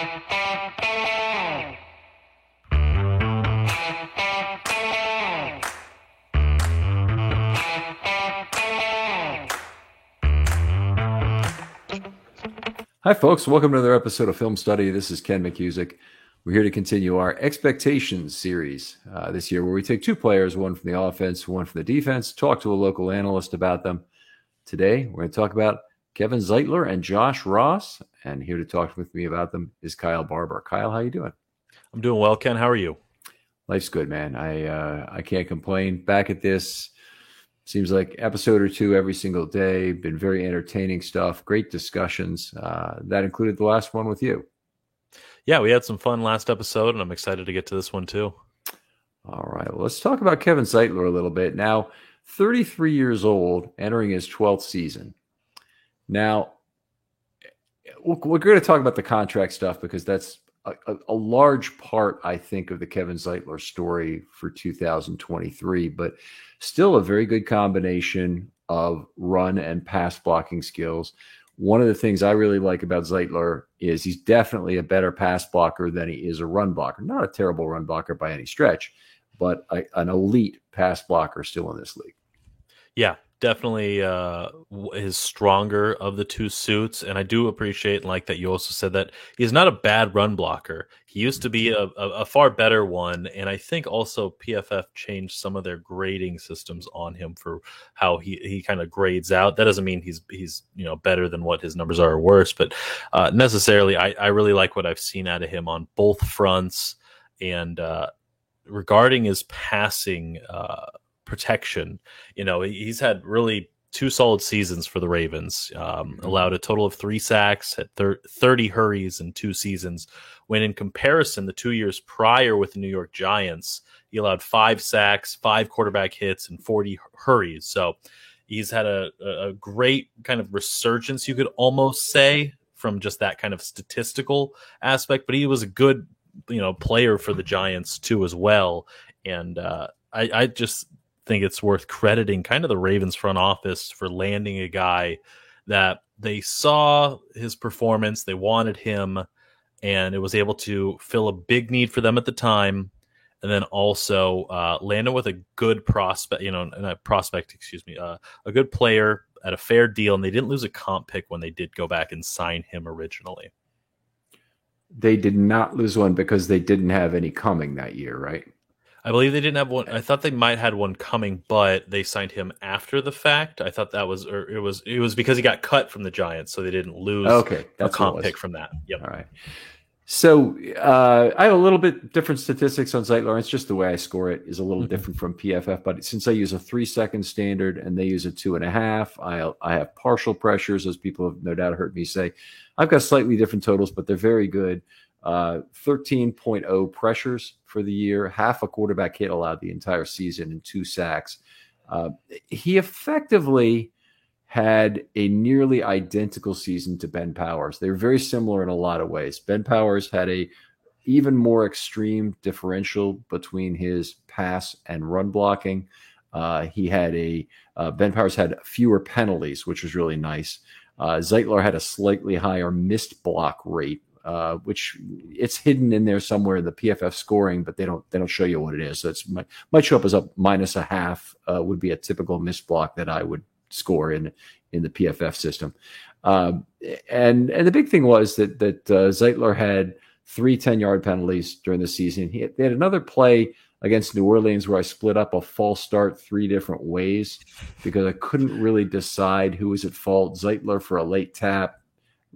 Hi, folks. Welcome to another episode of Film Study. This is Ken McCusick. We're here to continue our expectations series this year, where we take two players, one from the offense, one from the defense, talk to a local analyst about them. Today, we're going to talk about Kevin Zeitler and Josh Ross, and here to talk with me about them is Kyle Barber. Kyle, how you doing? I'm doing well, Ken. How are you? Life's good, man. I can't complain. Back at this. Seems like episode or two every single day. Been very entertaining stuff. Great discussions. That included the last one with you. Yeah, we had some fun last episode, and I'm excited to get to this one too. All right. Well, let's talk about Kevin Zeitler a little bit. Now, 33 years old, entering his 12th season. Now, we're going to talk about the contract stuff because that's a large part, I think, of the Kevin Zeitler story for 2023, but still a very good combination of run and pass blocking skills. One of the things I really like about Zeitler is he's definitely a better pass blocker than he is a run blocker. Not a terrible run blocker by any stretch, but an elite pass blocker still in this league. Yeah, definitely is stronger of the two suits, and I do appreciate and like that you also said that he's not a bad run blocker. He used to be a far better one, and I think also PFF changed some of their grading systems on him for how he kind of grades out. That doesn't mean he's better than what his numbers are or worse, but necessarily I really like what I've seen out of him on both fronts. And regarding his passing protection, he's had really two solid seasons for the Ravens. Allowed a total of 3 sacks, had 30 hurries in 2 seasons, when in comparison the 2 years prior with the New York Giants, he allowed 5 sacks, 5 quarterback hits, and 40 hurries. So he's had a great kind of resurgence, you could almost say, from just that kind of statistical aspect, but he was a good player for the Giants too as well. And I just think it's worth crediting kind of the Ravens front office for landing a guy that they saw his performance, they wanted him, and it was able to fill a big need for them at the time. And then also landed with a good prospect, a good player at a fair deal. And they didn't lose a comp pick when they did go back and sign him originally. They did not lose one because they didn't have any coming that year, right? I believe they didn't have one. I thought they might had one coming, but they signed him after the fact. I thought that was, or it was because he got cut from the Giants, so they didn't lose a comp pick from that. Yep. All right. So I have a little bit different statistics on Zeitler. It's just the way I score it is a little different from PFF, but since I use a 3-second standard and they use a 2.5, I have partial pressures, as people have no doubt heard me say. I've got slightly different totals, but they're very good. 13.0 pressures for the year, half a quarterback hit allowed the entire season, and 2 sacks. He effectively had a nearly identical season to Ben Powers. They're very similar in a lot of ways. Ben Powers had a even more extreme differential between his pass and run blocking. Ben Powers had fewer penalties, which was really nice. Zeitler had a slightly higher missed block rate, which it's hidden in there somewhere in the PFF scoring, but they don't show you what it is. So it might show up as a -0.5 would be a typical missed block that I would score in the PFF system. And the big thing was that Zeitler had 3 10-yard penalties during the season. They had another play against New Orleans where I split up a false start 3 different ways because I couldn't really decide who was at fault. Zeitler for a late tap,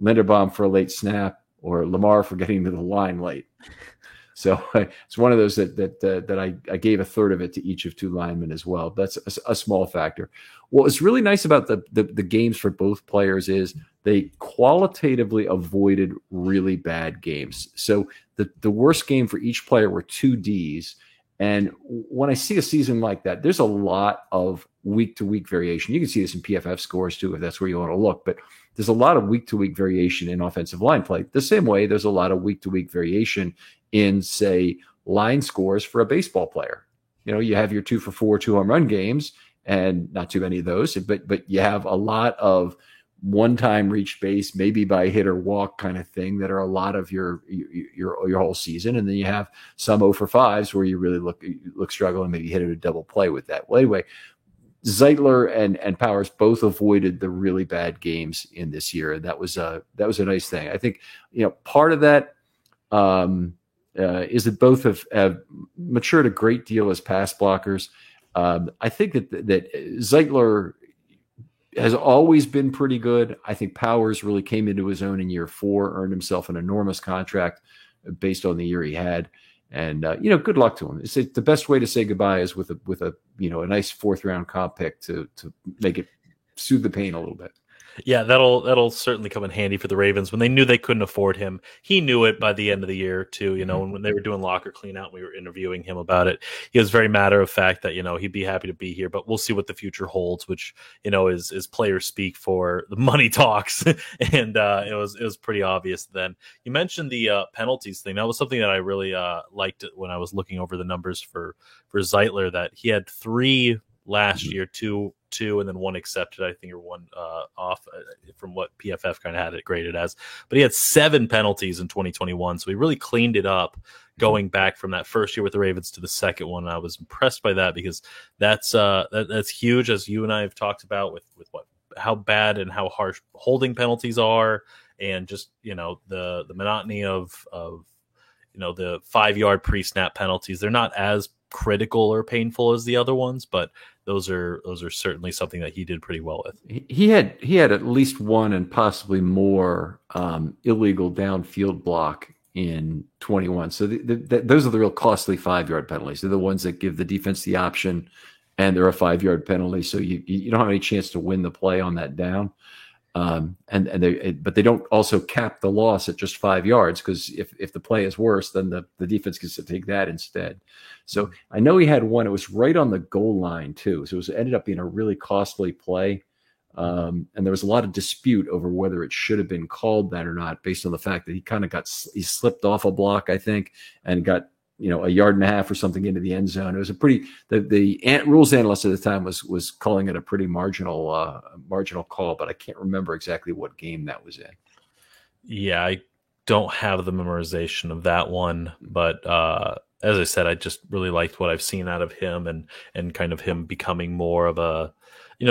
Linderbaum for a late snap, or Lamar for getting to the line late. So it's one of those that I gave a third of it to each of 2 linemen as well. That's a small factor. What was really nice about the games for both players is they qualitatively avoided really bad games. So the worst game for each player were 2 Ds. And when I see a season like that, there's a lot of week-to-week variation. You can see this in PFF scores too, if that's where you want to look. But there's a lot of week-to-week variation in offensive line play. The same way there's a lot of week-to-week variation in, say, line scores for a baseball player. You have your 2-for-4, 2 home run games, and not too many of those, but you have a lot of one time reach base, maybe by hit or walk kind of thing that are a lot of your whole season. And then you have some 0 for 5s where you really look struggling, maybe hit it a double play with that. Well, anyway, Zeitler and Powers both avoided the really bad games in this year. And that was a nice thing. I think, part of that is that both have matured a great deal as pass blockers. I think that Zeitler has always been pretty good. I think Powers really came into his own in year 4, earned himself an enormous contract based on the year he had. And, good luck to him. It's the best way to say goodbye is with a nice 4th round comp pick to make it soothe the pain a little bit. Yeah, that'll certainly come in handy for the Ravens when they knew they couldn't afford him. He knew it by the end of the year too. When they were doing locker clean out, we were interviewing him about it. He was very matter of fact that he'd be happy to be here, but we'll see what the future holds. Which is player speak for the money talks, and it was pretty obvious then. You mentioned the penalties thing. That was something that I really liked when I was looking over the numbers for Zeitler. That he had 3 last year, two and then 1 accepted, I think, or 1 off from what PFF kind of had it graded as. But he had 7 penalties in 2021, so he really cleaned it up going back from that first year with the Ravens to the second one. And I was impressed by that because that's huge, as you and I have talked about with how bad and how harsh holding penalties are, and just the monotony of the 5-yard pre-snap penalties. They're not as critical or painful as the other ones, but those are certainly something that he did pretty well with. He had at least 1 and possibly more illegal downfield block in 21. So those are the real costly 5-yard penalties. They're the ones that give the defense the option, and they're a 5-yard penalty, so you don't have any chance to win the play on that down. But they don't also cap the loss at just 5 yards, because if the play is worse, then the defense gets to take that instead. So I know he had 1. It was right on the goal line too. So it ended up being a really costly play. And there was a lot of dispute over whether it should have been called that or not, based on the fact that he slipped off a block, I think, and got a yard and a half or something into the end zone. It was the rules analyst at the time was calling it a pretty marginal call, but I can't remember exactly what game that was in. Yeah, I don't have the memorization of that one, but as I said, I just really liked what I've seen out of him and kind of him becoming more of a,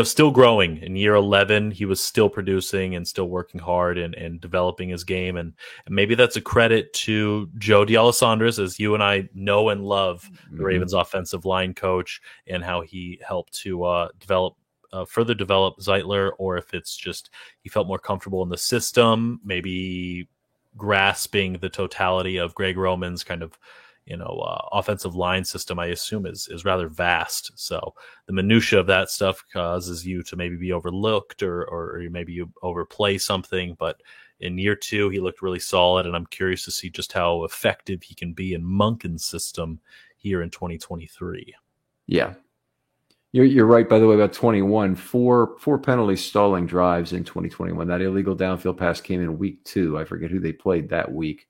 still growing. In year 11, he was still producing and still working hard and developing his game. And maybe that's a credit to Joe D'Alessandris, as you and I know and love the Ravens offensive line coach, and how he helped to further develop Zeitler, or if it's just he felt more comfortable in the system, maybe grasping the totality of Greg Roman's kind of offensive line system, I assume is rather vast. So the minutia of that stuff causes you to maybe be overlooked or maybe you overplay something. But in year 2, he looked really solid, and I'm curious to see just how effective he can be in Monken's system here in 2023. Yeah. You're right, by the way, about 21. 4 penalty stalling drives in 2021. That illegal downfield pass came in week 2. I forget who they played that week.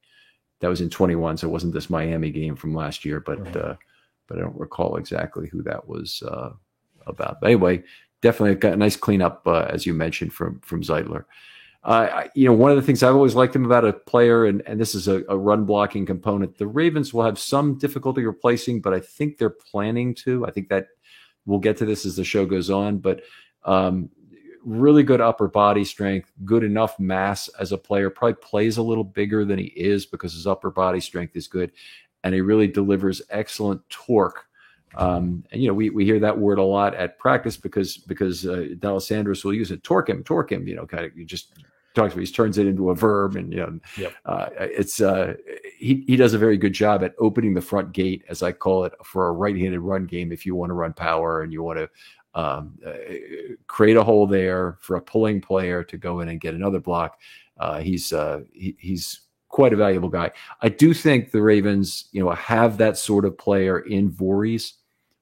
That was in 21, so it wasn't this Miami game from last year, but I don't recall exactly who that was about. But anyway, definitely got a nice cleanup, as you mentioned, from Zeitler. One of the things I've always liked him about a player, and this is a run blocking component, the Ravens will have some difficulty replacing, but I think they're planning to. I think that we'll get to this as the show goes on, but really good upper body strength, good enough mass as a player, probably plays a little bigger than he is because his upper body strength is good, and he really delivers excellent torque. And we hear that word a lot at practice because D'Alessandris will use it. Torque him, kind of, you just talks about, he turns it into a verb, and he does a very good job at opening the front gate, as I call it, for a right-handed run game. If you want to run power and you want to create a hole there for a pulling player to go in and get another block, he's quite a valuable guy. I do think the Ravens, have that sort of player in Voorhees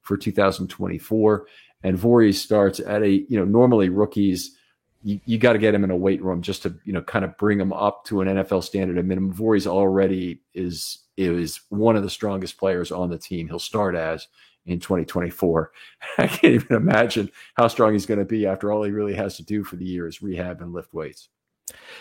for 2024, and Voorhees starts at normally rookies, you got to get him in a weight room just to kind of bring him up to an NFL standard at minimum. Voorhees already is one of the strongest players on the team. He'll start as in 2024. I can't even imagine how strong he's going to be after all he really has to do for the year is rehab and lift weights.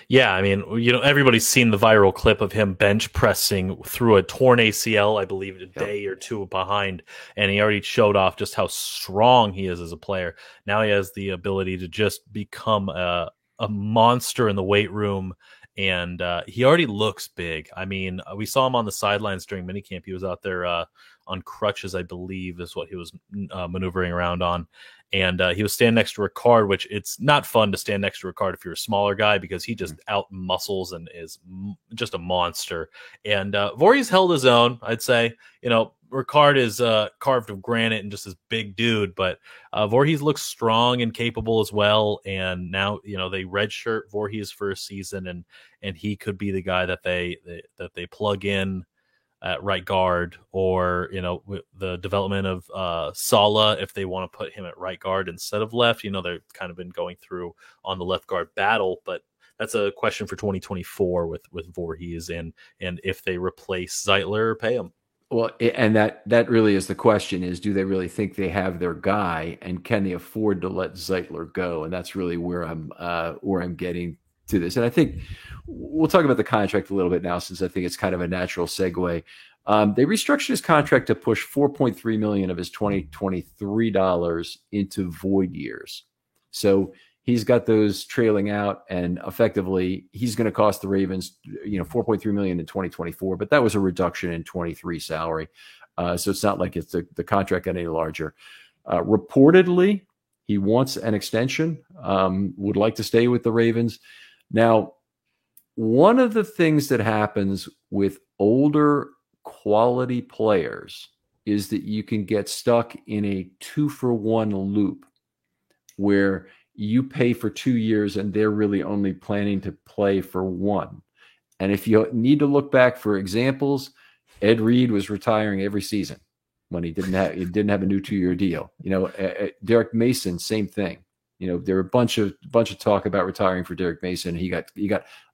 Yeah, I mean, everybody's seen the viral clip of him bench pressing through a torn ACL, I believe, a day or two behind, and he already showed off just how strong he is as a player. Now he has the ability to just become a monster in the weight room, and he already looks big. I mean, we saw him on the sidelines during minicamp. He was out there on crutches, I believe, is what he was maneuvering around on. And he was standing next to Ricard, which it's not fun to stand next to Ricard if you're a smaller guy because he just out muscles and is just a monster. And Voorhees held his own, I'd say. Ricard is carved of granite and just this big dude, but Voorhees looks strong and capable as well. And now, they redshirt Voorhees for a season, and he could be the guy that they plug in at right guard, or the development of Sala if they want to put him at right guard instead of left. They've kind of been going through on the left guard battle, but that's a question for 2024 with Voorhees and if they replace Zeitler or pay him. Well, and that really is the question: is do they really think they have their guy, and can they afford to let Zeitler go? And that's really where I'm getting to this. And I think we'll talk about the contract a little bit now, since I think it's kind of a natural segue. They restructured his contract to push $4.3 million of his 2023 dollars into void years. So he's got those trailing out, and effectively he's going to cost the Ravens, $4.3 million in 2024. But that was a reduction in 23 salary, so it's not like it's the contract got any larger. Reportedly, he wants an extension. Would like to stay with the Ravens. Now, one of the things that happens with older quality players is that you can get stuck in a 2-for-1 loop where you pay for 2 years and they're really only planning to play for 1. And if you need to look back for examples, Ed Reed was retiring every season when he didn't have a new 2-year deal. Derek Mason, same thing. There were a bunch of talk about retiring for Derek Mason. He got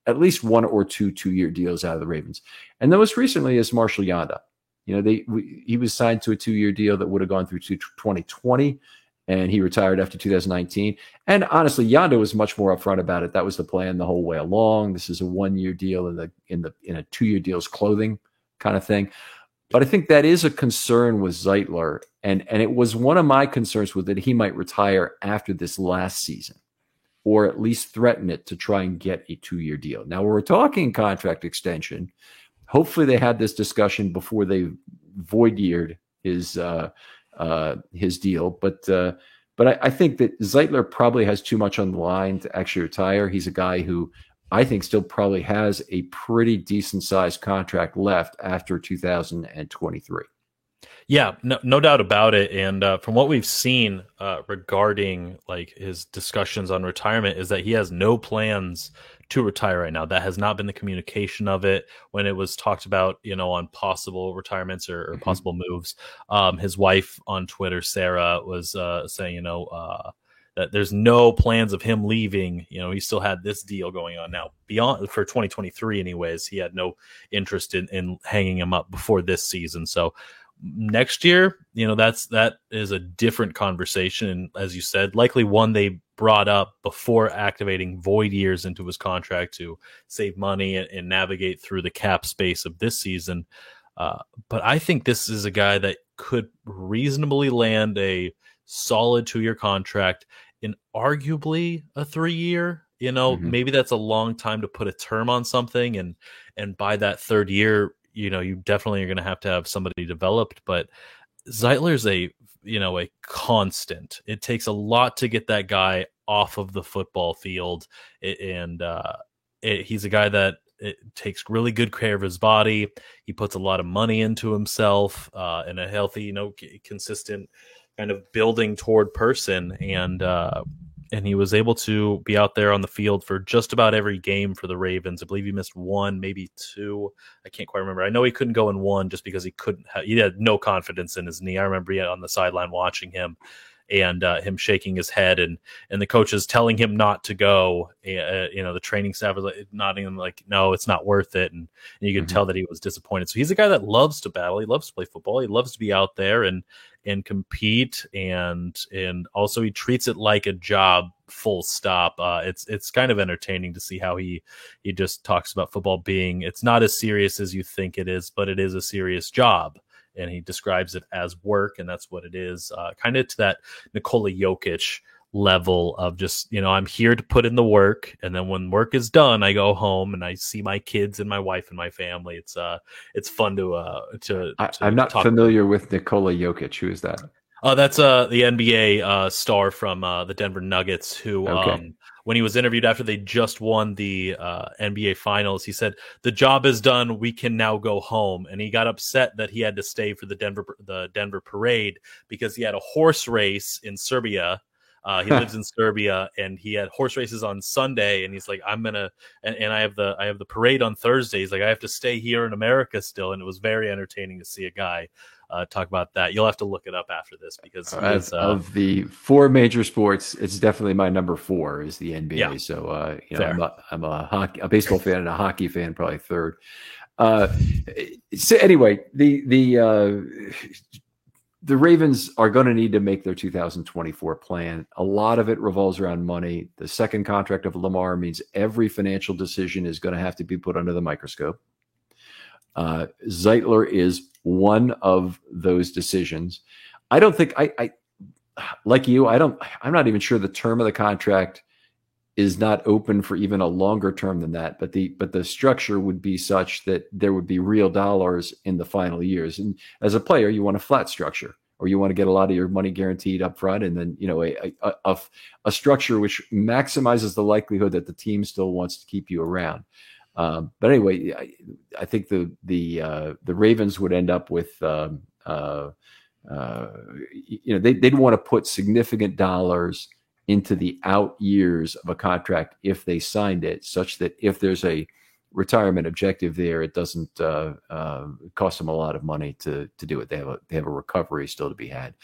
at least 1 or 2 2-year deals out of the Ravens. And then most recently is Marshall Yanda. He was signed to a 2-year deal that would have gone through to 2020, and he retired after 2019. And honestly, Yanda was much more upfront about it. That was the plan the whole way along. This is a 1-year deal in a 2-year deal's clothing kind of thing. But I think that is a concern with Zeitler, and it was one of my concerns with that he might retire after this last season, or at least threaten it to try and get a 2-year deal. Now, we're talking contract extension. Hopefully they had this discussion before they void-yeared his deal. But I think that Zeitler probably has too much on the line to actually retire. He's a guy who I think still probably has a pretty decent sized contract left after 2023. Yeah, no doubt about it. And from what we've seen regarding like his discussions on retirement is that he has no plans to retire right now. That has not been the communication of it when it was talked about, on possible retirements or possible moves. His wife on Twitter, Sarah, was saying, that there's no plans of him leaving. He still had this deal going on now beyond for 2023 anyways. He had no interest in hanging him up before this season. So next year, that is a different conversation. And as you said, likely one they brought up before activating void years into his contract to save money and navigate through the cap space of this season. But I think this is a guy that could reasonably land a solid 2-year contract in arguably a 3-year. Maybe that's a long time to put a term on something, and by that 3rd year, you definitely are going to have somebody developed. But Zeitler's a constant. It takes a lot to get that guy off of the football field, and he's a guy that takes really good care of his body. He puts a lot of money into himself, and a healthy, consistent kind of building toward person, and he was able to be out there on the field for just about every game for the Ravens. I believe he missed 1, maybe 2. I can't quite remember. I know he couldn't go in 1 just because he had no confidence in his knee. I remember he on the sideline watching him, and him shaking his head, and the coaches telling him not to go. The training staff was like, nodding him like, no, it's not worth it, and you could tell that he was disappointed. So he's a guy that loves to battle. He loves to play football. He loves to be out there and compete, and also he treats it like a job, full stop. It's kind of entertaining to see how he just talks about football being, it's not as serious as you think it is, but it is a serious job, and he describes it as work, and that's what it is. Kind of to that Nikola Jokic level of just, I'm here to put in the work, and then when work is done, I go home and I see my kids and my wife and my family. It's fun to I'm not familiar with Nikola Jokic. Who is that? That's the NBA star from the Denver Nuggets, who when he was interviewed after they just won the NBA Finals, he said, "The job is done. We can now go home." And he got upset that he had to stay for the Denver parade because he had a horse race in Serbia. He lives in Serbia, and he had horse races on Sunday, and he's like, I'm gonna, and I have the parade on Thursday. He's like, I have to stay here in America still. And it was very entertaining to see a guy talk about that. You'll have to look it up after this, because of the four major sports, it's definitely my number 4 is the NBA. Yeah. So I'm a baseball fan and a hockey fan, probably third. So anyway, the Ravens are going to need to make their 2024 plan. A lot of it revolves around money. The second contract of Lamar means every financial decision is going to have to be put under the microscope. Zeitler is one of those decisions. I don't think I like you. I'm not even sure the term of the contract is not open for even a longer term than that. But the structure would be such that there would be real dollars in the final years. And as a player, you want a flat structure, or you want to get a lot of your money guaranteed up front, and then a structure which maximizes the likelihood that the team still wants to keep you around. But anyway, I think the Ravens would end up with they'd want to put significant dollars into the out years of a contract if they signed it, such that if there's a retirement objective there, it doesn't cost them a lot of money to do it. They have a recovery still to be had.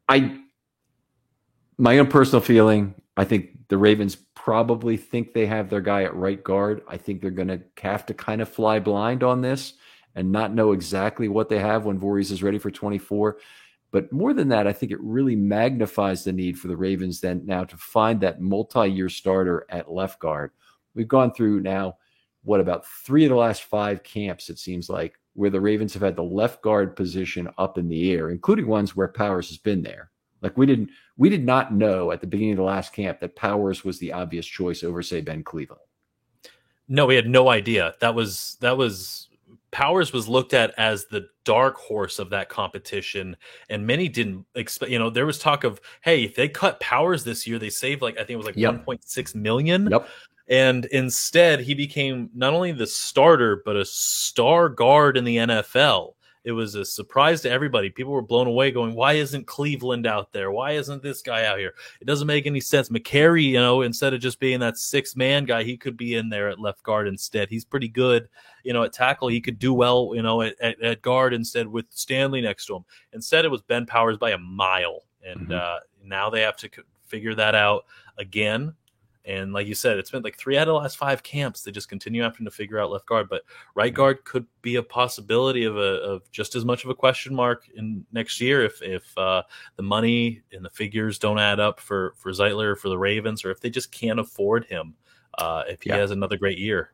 My own personal feeling, I think the Ravens probably think they have their guy at right guard. I think they're going to have to kind of fly blind on this and not know exactly what they have when Voorhees is ready for 24. But more than that, I think it really magnifies the need for the Ravens then now to find that multi-year starter at left guard. We've gone through now, about 3 of the last 5 camps, it seems like, where the Ravens have had the left guard position up in the air, including ones where Powers has been there. Like we did not know at the beginning of the last camp that Powers was the obvious choice over, say, Ben Cleveland. No, we had no idea. That was Powers was looked at as the dark horse of that competition, and many didn't expect. There was talk of, hey, if they cut Powers this year, they saved I think it was 1.6 million. Yep. And instead, he became not only the starter, but a star guard in the NFL. It was a surprise to everybody. People were blown away going, why isn't Cleveland out there? Why isn't this guy out here? It doesn't make any sense. McCary, instead of just being that 6-man guy, he could be in there at left guard instead. He's pretty good, at tackle. He could do well, at guard instead with Stanley next to him. Instead, it was Ben Powers by a mile. And now they have to figure that out again. And like you said, it's been 3 out of the last 5 camps. They just continue having to figure out left guard. But right guard could be a possibility of just as much of a question mark in next year if the money and the figures don't add up for Zeitler or for the Ravens, or if they just can't afford him if he has another great year.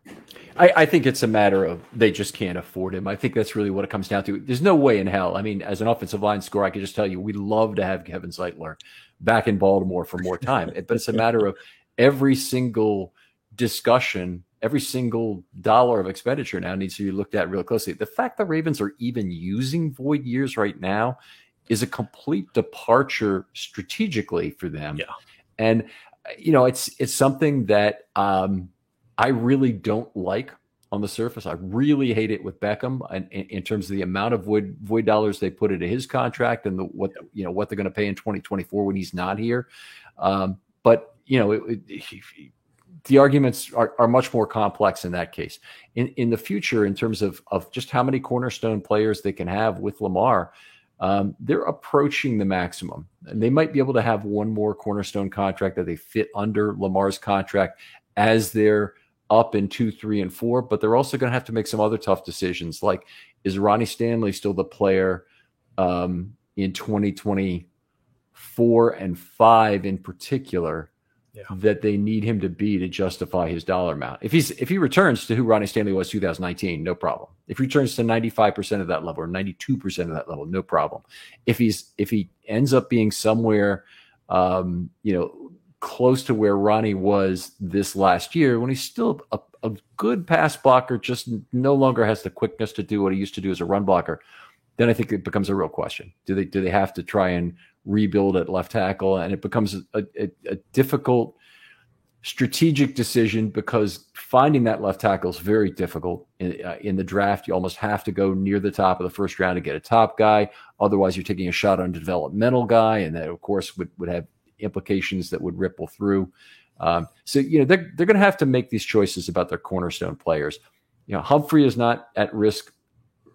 I think it's a matter of they just can't afford him. I think that's really what it comes down to. There's no way in hell. I mean, as an offensive line scorer, I can just tell you we'd love to have Kevin Zeitler back in Baltimore for more time. But it's a matter of every single discussion, every single dollar of expenditure now needs to be looked at real closely. The fact the Ravens are even using void years right now is a complete departure strategically for them. Yeah. And, it's something that I really don't like on the surface. I really hate it with Beckham and in terms of the amount of void dollars they put into his contract and what they're going to pay in 2024 when he's not here. But the arguments are much more complex in that case. In the future, in terms of just how many cornerstone players they can have with Lamar, they're approaching the maximum. And they might be able to have one more cornerstone contract that they fit under Lamar's contract as they're up in 2, 3, and 4, but they're also going to have to make some other tough decisions. Like, is Ronnie Stanley still the player in 2024 and 5 in particular that they need him to be to justify his dollar amount? If he returns to who Ronnie Stanley was 2019, no problem. If he returns to 95% of that level or 92% of that level, no problem. If he ends up being somewhere, close to where Ronnie was this last year, when he's still a good pass blocker, just no longer has the quickness to do what he used to do as a run blocker, then I think it becomes a real question. Do they have to try and rebuild at left tackle? And it becomes a difficult strategic decision, because finding that left tackle is very difficult. In the draft, you almost have to go near the top of the first round to get a top guy. Otherwise, you're taking a shot on a developmental guy, and that, of course, would have implications that would ripple through. So they're going to have to make these choices about their cornerstone players. Humphrey is not at risk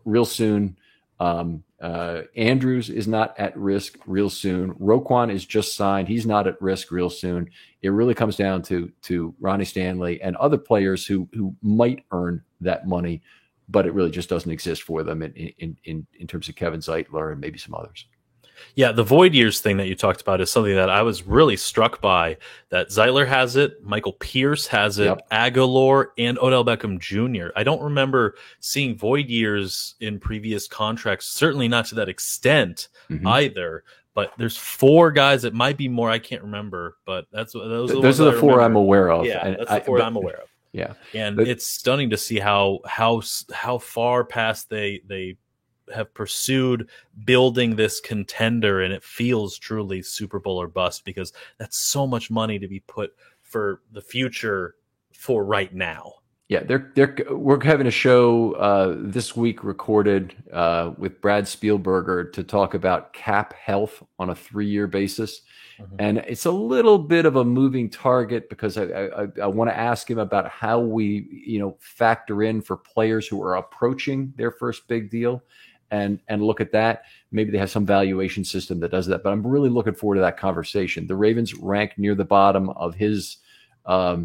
real soon. Andrews is not at risk real soon. Roquan is just signed. He's not at risk real soon. It really comes down to Ronnie Stanley and other players who might earn that money, but it really just doesn't exist for them in terms of Kevin Zeitler and maybe some others. Yeah, the void years thing that you talked about is something that I was really struck by, that Zeitler has it, Michael Pierce has it, yep. Aguilar, and Odell Beckham Jr. I don't remember seeing void years in previous contracts, certainly not to that extent either. But there's 4 guys. It might be more. I can't remember. But those are the 4 I'm aware of. Yeah, that's the 4 I'm aware of. Yeah, and it's stunning to see how far past they have pursued building this contender, and it feels truly Super Bowl or bust, because that's so much money to be put for the future for right now. Yeah, we're having a show this week recorded with Brad Spielberger to talk about cap health on a 3-year basis. And it's a little bit of a moving target, because I want to ask him about how we factor in for players who are approaching their first big deal. And look at that. Maybe they have some valuation system that does that. But I'm really looking forward to that conversation. The Ravens rank near the bottom of his order.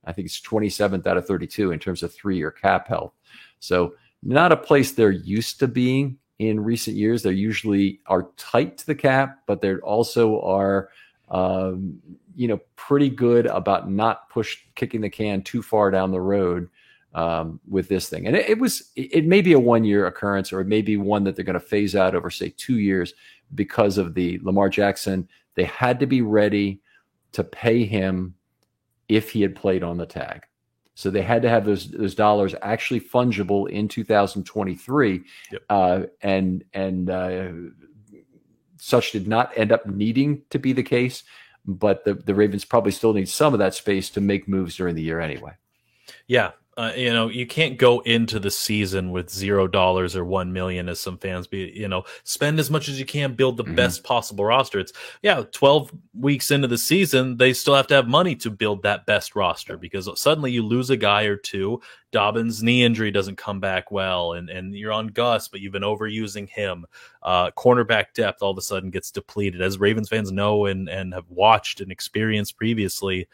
I think it's 27th out of 32 in terms of 3-year cap health. So not a place they're used to being in recent years. They usually are tight to the cap, but they also are pretty good about not kicking the can too far down the road with this thing. And it may be a 1-year occurrence, or it may be one that they're going to phase out over, say, 2 years because of the Lamar Jackson. They had to be ready to pay him if he had played on the tag. So they had to have those dollars actually fungible in 2023. Yep. And such did not end up needing to be the case, but the Ravens probably still need some of that space to make moves during the year anyway. Yeah. You can't go into the season with $0 or $1 million, as some fans spend as much as you can, build the best possible roster. It's 12 weeks into the season, they still have to have money to build that best roster, because suddenly you lose a guy or two. Dobbins' knee injury doesn't come back well, and you're on Gus, but you've been overusing him. Cornerback depth all of a sudden gets depleted, as Ravens fans know and have watched and experienced previously.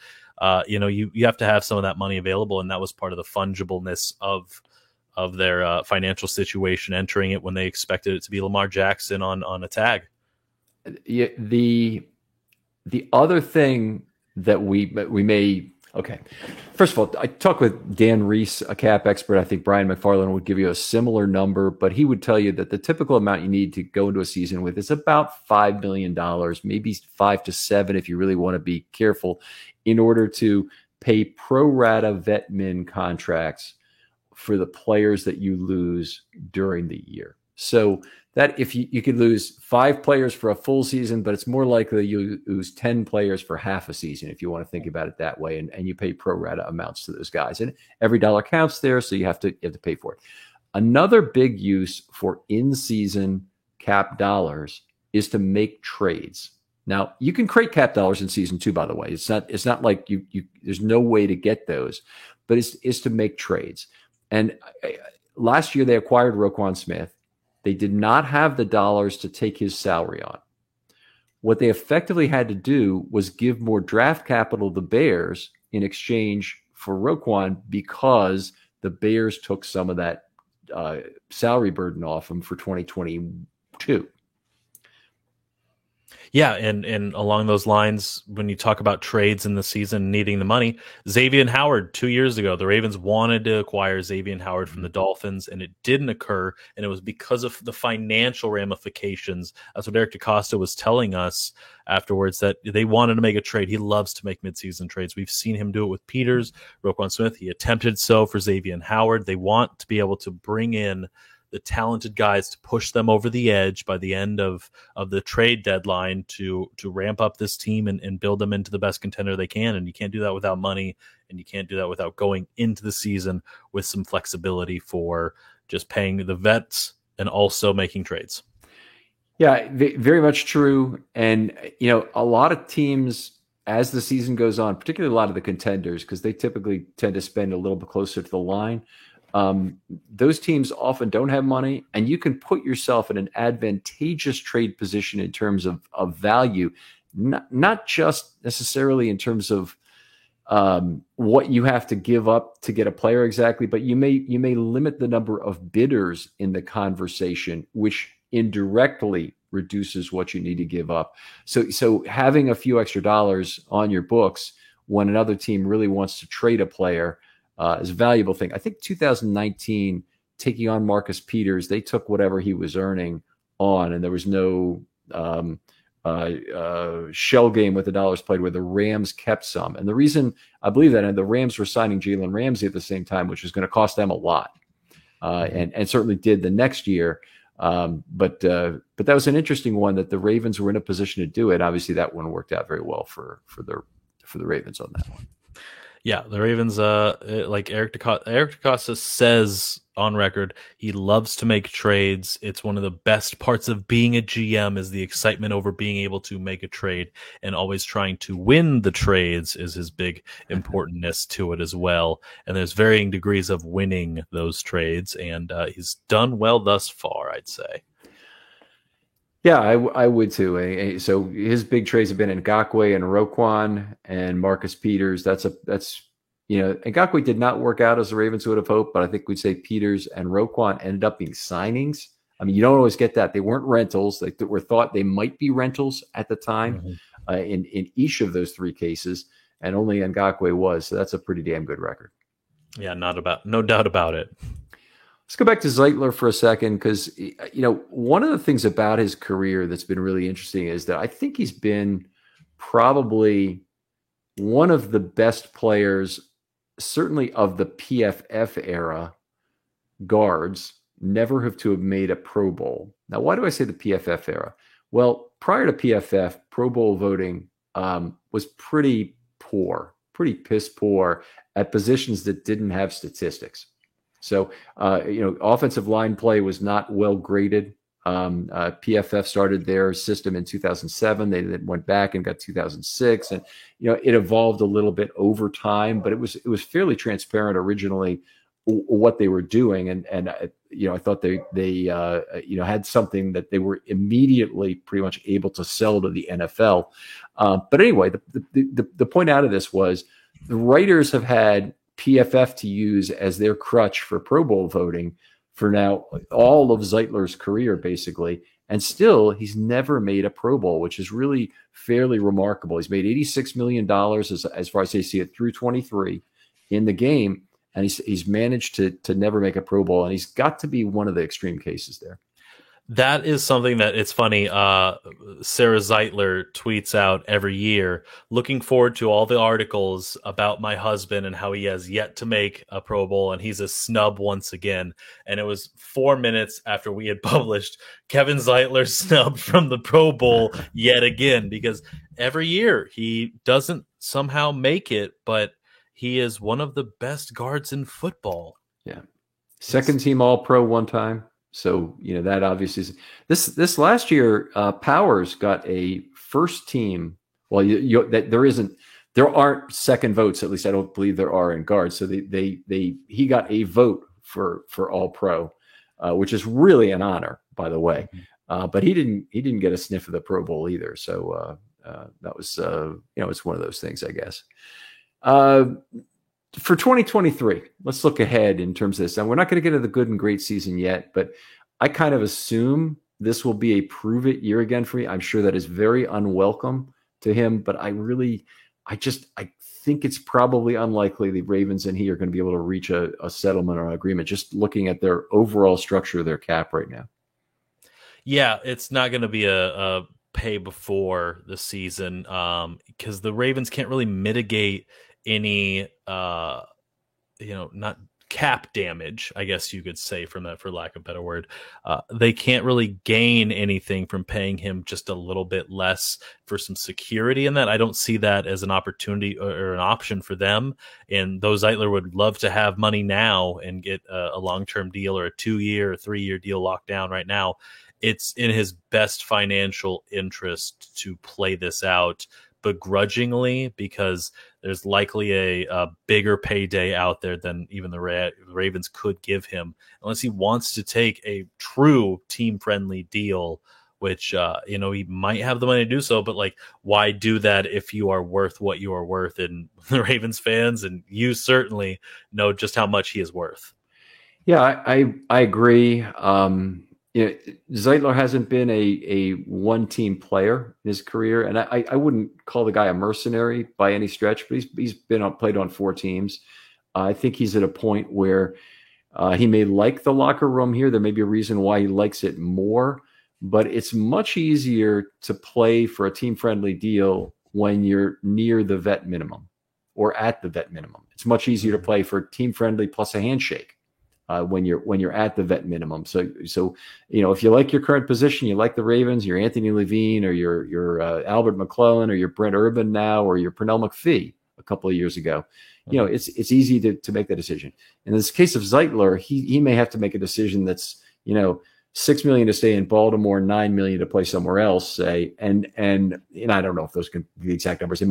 You have to have some of that money available, and that was part of the fungibleness of their financial situation entering it when they expected it to be Lamar Jackson on a tag. Yeah, the other thing that we may first of all, I talked with Dan Reese, a cap expert. I think Brian McFarland would give you a similar number, but he would tell you that the typical amount you need to go into a season with is about $5 million, maybe 5 to 7 if you really want to be careful, in order to pay pro rata vet min contracts for the players that you lose during the year. So that if you could lose 5 players for a full season, but it's more likely you lose 10 players for half a season, if you want to think about it that way, and you pay pro rata amounts to those guys. And every dollar counts there, so you have to pay for it. Another big use for in-season cap dollars is to make trades. Now, you can create cap dollars in season 2, by the way. It's not like you there's no way to get those, but it's to make trades. And last year they acquired Roquan Smith. They did not have the dollars to take his salary on. What they effectively had to do was give more draft capital to the Bears in exchange for Roquan, because the Bears took some of that salary burden off him for 2022. Yeah, and along those lines, when you talk about trades in the season needing the money, Xavier Howard 2 years ago, the Ravens wanted to acquire Xavier Howard from the Dolphins, and it didn't occur, and it was because of the financial ramifications. That's what Eric DeCosta was telling us afterwards, that they wanted to make a trade. He loves to make midseason trades. We've seen him do it with Peters, Roquan Smith. He attempted so for Xavier Howard. They want to be able to bring in the talented guys to push them over the edge by the end of the trade deadline to ramp up this team and build them into the best contender they can. And you can't do that without money, and you can't do that without going into the season with some flexibility for just paying the vets and also making trades. Yeah, very much true. And, a lot of teams, as the season goes on, particularly a lot of the contenders, because they typically tend to spend a little bit closer to the line, those teams often don't have money, and you can put yourself in an advantageous trade position in terms of value, not just necessarily in terms of what you have to give up to get a player exactly, but you may limit the number of bidders in the conversation, which indirectly reduces what you need to give up. So having a few extra dollars on your books when another team really wants to trade a player is a valuable thing. I think 2019, taking on Marcus Peters, they took whatever he was earning on, and there was no shell game with the dollars played where the Rams kept some. And the reason I believe that, and the Rams were signing Jalen Ramsey at the same time, which was going to cost them a lot, and certainly did the next year. But that was an interesting one that the Ravens were in a position to do it. Obviously, that one worked out very well for the Ravens on that one. Yeah, the Ravens, like Eric DeCosta says on record, he loves to make trades. It's one of the best parts of being a GM is the excitement over being able to make a trade, and always trying to win the trades is his big importantness to it as well. And there's varying degrees of winning those trades, and he's done well thus far, I'd say. Yeah, I would too. So his big trades have been Ngakoue and Roquan and Marcus Peters. That's Ngakoue did not work out as the Ravens would have hoped, but I think we'd say Peters and Roquan ended up being signings. I mean, you don't always get that. They weren't rentals. They were thought they might be rentals at the time in each of those three cases, and only Ngakoue was. So that's a pretty damn good record. Yeah, no doubt about it. Let's go back to Zeitler for a second, because, one of the things about his career that's been really interesting is that I think he's been probably one of the best players, certainly of the PFF era guards, never have to have made a Pro Bowl. Now, why do I say the PFF era? Well, prior to PFF, Pro Bowl voting was pretty piss poor at positions that didn't have statistics. So, offensive line play was not well graded. PFF started their system in 2007. They then went back and got 2006, and it evolved a little bit over time. But it was fairly transparent originally what they were doing, and I thought they had something that they were immediately pretty much able to sell to the NFL. But anyway, the point out of this was the writers have had PFF to use as their crutch for Pro Bowl voting for now all of Zeitler's career, basically. And still, he's never made a Pro Bowl, which is really fairly remarkable. He's made $86 million as far as I see it through 23 in the game. And he's managed to never make a Pro Bowl. And he's got to be one of the extreme cases there. That is something that it's funny. Sarah Zeitler tweets out every year, looking forward to all the articles about my husband and how he has yet to make a Pro Bowl, and he's a snub once again. And it was 4 minutes after we had published Kevin Zeitler snubbed from the Pro Bowl yet again, because every year he doesn't somehow make it, but he is one of the best guards in football. Yeah. Second team All-Pro one time. So, that obviously is this last year, Powers got a first team. Well, there aren't second votes. At least I don't believe there are in guards. So he got a vote for All Pro. which is really an honor, by the way. But he didn't get a sniff of the Pro Bowl either. So that was it's one of those things, I guess. For 2023, let's look ahead in terms of this. Now, we're not going to get to the good and great season yet, but I kind of assume this will be a prove it year again for me. I'm sure that is very unwelcome to him, but I think it's probably unlikely the Ravens and he are going to be able to reach a settlement or an agreement, just looking at their overall structure of their cap right now. Yeah, it's not going to be a pay before the season because the Ravens can't really mitigate any not cap damage, I guess you could say, from that, for lack of a better word. They can't really gain anything from paying him just a little bit less for some security in that. I don't see that as an opportunity or an option for them. And though Zeitler would love to have money now and get a long-term deal or a 2-year or 3-year deal locked down right now, it's in his best financial interest to play this out begrudgingly, because there's likely a bigger payday out there than even the Ravens could give him, unless he wants to take a true team-friendly deal, which he might have the money to do so. But like, why do that if you are worth what you are worth? And the Ravens fans and you certainly know just how much he is worth. Yeah, I agree. Zeitler hasn't been a one-team player in his career, and I wouldn't call the guy a mercenary by any stretch, but he's played on 4 teams. I think he's at a point where he may like the locker room here. There may be a reason why he likes it more, but it's much easier to play for a team-friendly deal when you're near the vet minimum or at the vet minimum. It's much easier to play for team-friendly plus a handshake. When you're at the vet minimum. So if you like your current position, you like the Ravens, you're Anthony Levine or you're Albert McClellan or you're Brent Urban now or you're Pernell McPhee a couple of years ago, it's easy to make that decision. In this case of Zeitler, he may have to make a decision that's $6 million to stay in Baltimore, $9 million to play somewhere else, say, and I don't know if those can be the exact numbers. It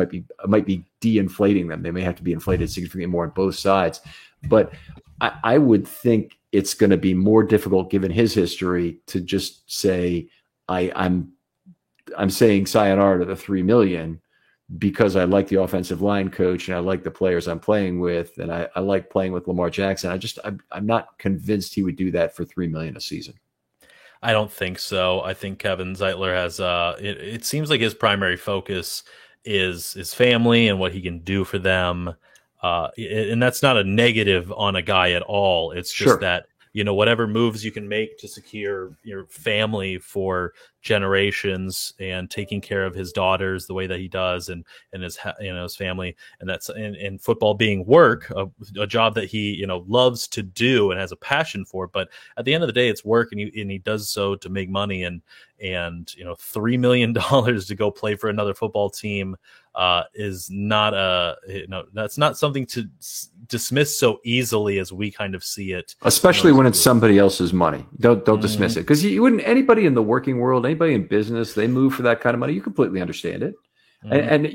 might be de-inflating them. They may have to be inflated significantly more on both sides. But I would think it's going to be more difficult, given his history, to just say I'm saying sayonara to the $3 million because I like the offensive line coach and I like the players I'm playing with and I like playing with Lamar Jackson. I'm not convinced he would do that for $3 million a season. I don't think so. I think Kevin Zeitler has it seems like his primary focus is his family and what he can do for them. And that's not a negative on a guy at all. It's just that, whatever moves you can make to secure your family for generations and taking care of his daughters the way that he does and his, his family. And that's in football being work, a job that he, loves to do and has a passion for. But at the end of the day, it's work and he does so to make money and $3 million to go play for another football team is not that's not something to dismiss so easily as we kind of see it, especially when it's somebody else's money. Don't dismiss it, because you wouldn't. Anybody in the working world, anybody in business, they move for that kind of money. You completely understand it, and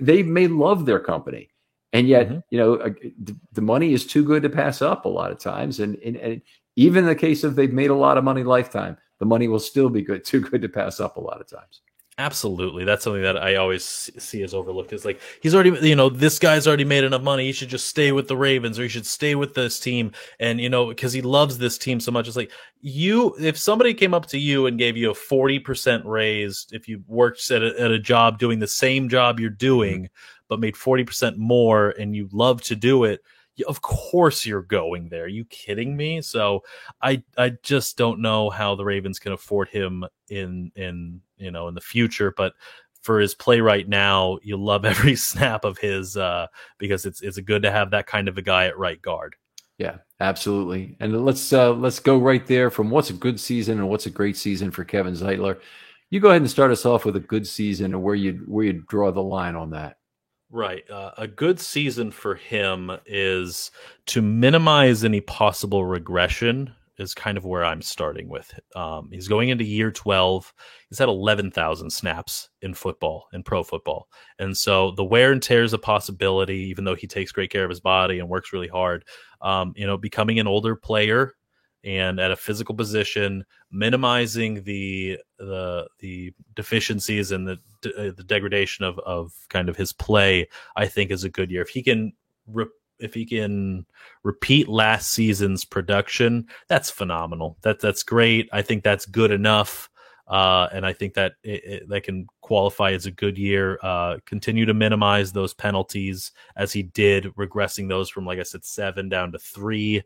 they may love their company, and yet the money is too good to pass up a lot of times, and even in the case of they've made a lot of money lifetime, the money will still be too good to pass up a lot of times. Absolutely. That's something that I always see as overlooked. Is like, he's already, this guy's already made enough money. He should just stay with the Ravens, or he should stay with this team. And, because he loves this team so much. It's like, if somebody came up to you and gave you a 40% raise, if you worked at a job doing the same job you're doing, but made 40% more and you love to do it, of course you're going there. Are you kidding me? So I just don't know how the Ravens can afford him in the future, but for his play right now, you love every snap of his because it's good to have that kind of a guy at right guard. Yeah, absolutely. And let's go right there from what's a good season and what's a great season for Kevin Zeitler. You go ahead and start us off with a good season and where you draw the line on that. Right. A good season for him is to minimize any possible regression is kind of where I'm starting with. He's going into year 12. He's had 11,000 snaps in football, in pro football. And so the wear and tear is a possibility, even though he takes great care of his body and works really hard. Becoming an older player and at a physical position, minimizing the deficiencies and the degradation of kind of his play, I think is a good year. If he can repeat last season's production, that's phenomenal. That's great. I think that's good enough. And I think that that can qualify as a good year. Continue to minimize those penalties as he did, regressing those from, like I said, 7 down to 3.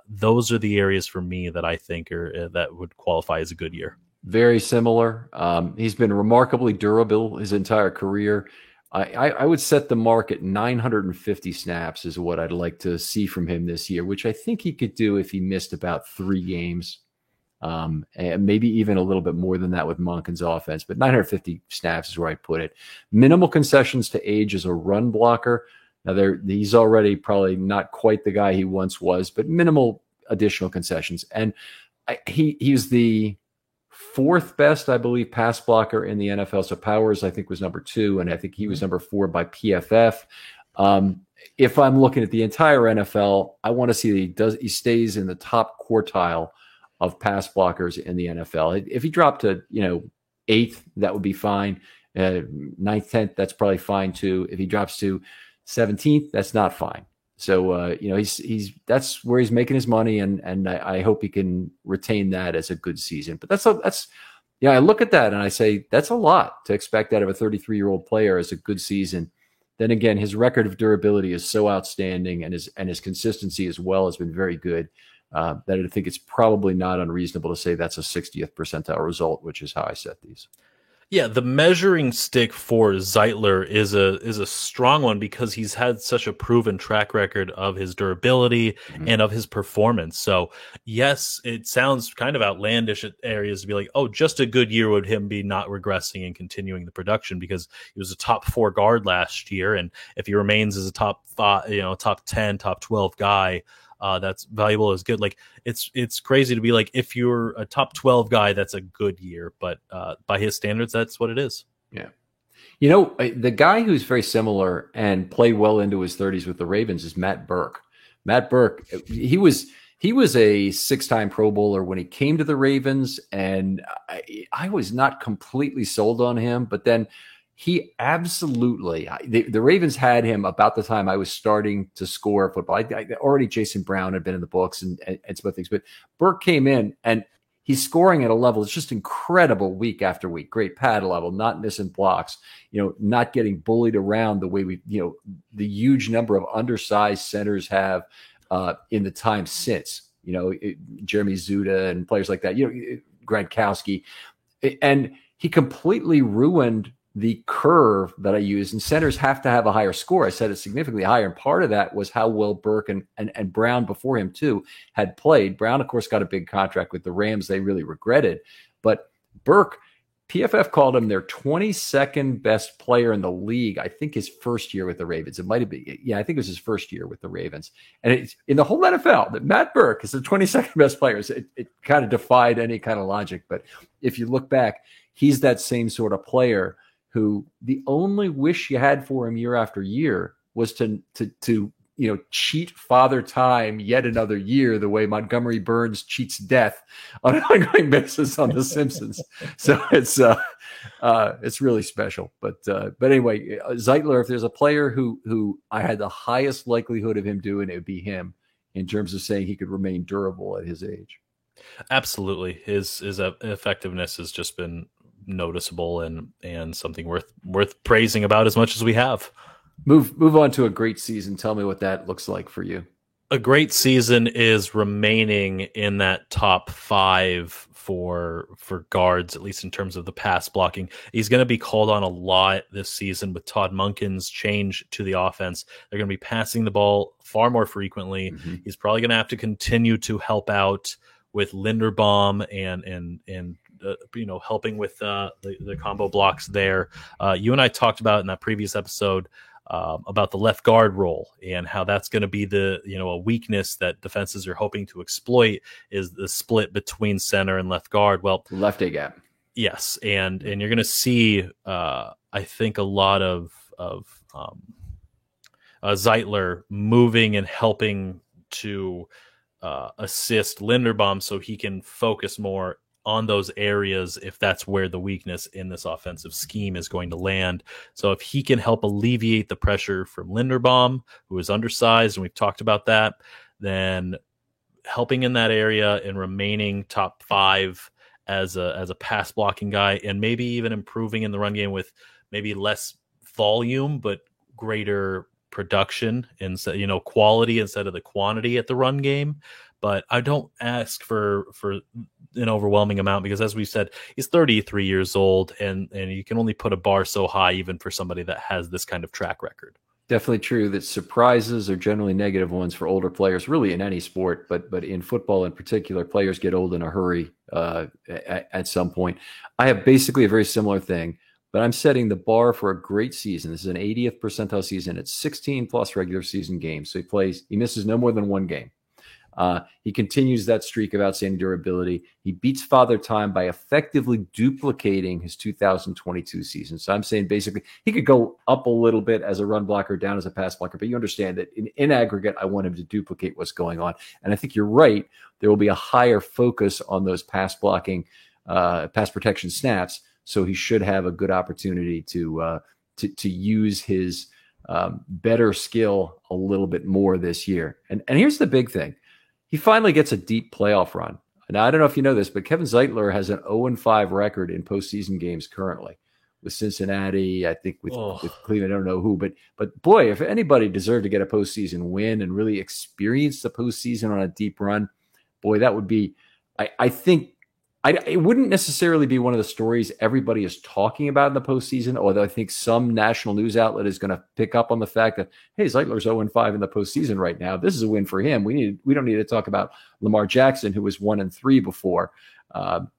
Those are the areas for me that I think that would qualify as a good year. Very similar. He's been remarkably durable his entire career. I would set the mark at 950 snaps is what I'd like to see from him this year, which I think he could do if he missed about 3 games. And maybe even a little bit more than that with Monken's offense, but 950 snaps is where I put it. Minimal concessions to age as a run blocker. Now he's already probably not quite the guy he once was, but minimal additional concessions. And he's the 4th best, I believe, pass blocker in the NFL. So Powers, I think, was number 2, and I think he was number 4 by PFF. If I'm looking at the entire NFL, I want to see that he stays in the top quartile of pass blockers in the NFL. If he dropped to 8th, that would be fine. 9th, 10th, that's probably fine too. If he drops to 17th, that's not fine. So he's that's where he's making his money, and I hope he can retain that as a good season. But that's I look at that and I say that's a lot to expect out of a 33-year-old player as a good season. Then again, his record of durability is so outstanding, and his consistency as well has been very good. That I think it's probably not unreasonable to say that's a 60th percentile result, which is how I set these. Yeah, the measuring stick for Zeitler is a strong one because he's had such a proven track record of his durability and of his performance. So yes, it sounds kind of outlandish at areas to be like, oh, just a good year would him be not regressing and continuing the production, because he was a top 4 guard last year, and if he remains as a top 5, top 10, top 12 guy, that's valuable is good. Like it's crazy to be like, if you're a top 12 guy, that's a good year, but by his standards, that's what it is. Yeah. The guy who's very similar and played well into his 30s with the Ravens is Matt Burke. Matt Burke, he was a 6-time Pro Bowler when he came to the Ravens, and I was not completely sold on him, but then he absolutely, the Ravens had him about the time I was starting to score football. Already Jason Brown had been in the books and some other things, but Burke came in and he's scoring at a level that's just incredible week after week. Great pad level, not missing blocks, not getting bullied around the way the huge number of undersized centers have in the time since, Jeremy Zuda and players like that, Gronkowski. And he completely ruined the curve that I use, and centers have to have a higher score. I said it significantly higher, and part of that was how well Burke and Brown before him too had played. Brown, of course, got a big contract with the Rams. They really regretted, but Burke, PFF called him their 22nd best player in the league. I think his first year with the Ravens. It might have been, I think it was his first year with the Ravens. And it's in the whole NFL that Matt Burke is the 22nd best player. It kind of defied any kind of logic. But if you look back, he's that same sort of player who the only wish you had for him year after year was to cheat Father Time yet another year, the way Montgomery Burns cheats death on an ongoing basis on The Simpsons. So it's really special. But anyway, Zeitler, if there's a player who I had the highest likelihood of him doing, it would be him in terms of saying he could remain durable at his age. Absolutely. His effectiveness has just been noticeable and something worth praising about as much as we have. Move on to a great season. Tell me what that looks like for you. A great season is remaining in that top 5 for guards, at least in terms of the pass blocking. He's going to be called on a lot this season with Todd Monken's change to the offense. They're going to be passing the ball far more frequently. Mm-hmm. He's probably going to have to continue to help out with Linderbaum and helping with the combo blocks there. You and I talked about in that previous episode about the left guard role and how that's going to be a weakness that defenses are hoping to exploit, is the split between center and left guard. Well, left A gap. Yes. And you're going to see, I think, a lot of Zeitler moving and helping to assist Linderbaum so he can focus more on those areas if that's where the weakness in this offensive scheme is going to land. So if he can help alleviate the pressure from Linderbaum, who is undersized, and we've talked about that, then helping in that area and remaining top 5 as a pass blocking guy, and maybe even improving in the run game with maybe less volume but greater production and quality instead of the quantity at the run game. But I don't ask for an overwhelming amount because, as we said, he's 33 years old, and you can only put a bar so high even for somebody that has this kind of track record. Definitely true that surprises are generally negative ones for older players, really in any sport, but in football in particular, players get old in a hurry at some point. I have basically a very similar thing, but I'm setting the bar for a great season. This is an 80th percentile season. It's 16 plus regular season games. So he misses no more than one game. He continues that streak of outstanding durability. He beats Father Time by effectively duplicating his 2022 season. So I'm saying basically he could go up a little bit as a run blocker, down as a pass blocker, but you understand that in aggregate, I want him to duplicate what's going on. And I think you're right. There will be a higher focus on those pass blocking, pass protection snaps. So he should have a good opportunity to use his better skill a little bit more this year. And here's the big thing. He finally gets a deep playoff run. Now, I don't know if you know this, but Kevin Zeitler has an 0-5 record in postseason games currently with Cincinnati, I think with Cleveland. I don't know who, but boy, if anybody deserved to get a postseason win and really experience the postseason on a deep run, boy, that would be, I think, it wouldn't necessarily be one of the stories everybody is talking about in the postseason, although I think some national news outlet is going to pick up on the fact that, hey, Zeitler's 0-5 in the postseason right now. This is a win for him. We don't need to talk about Lamar Jackson, who was 1-3 before.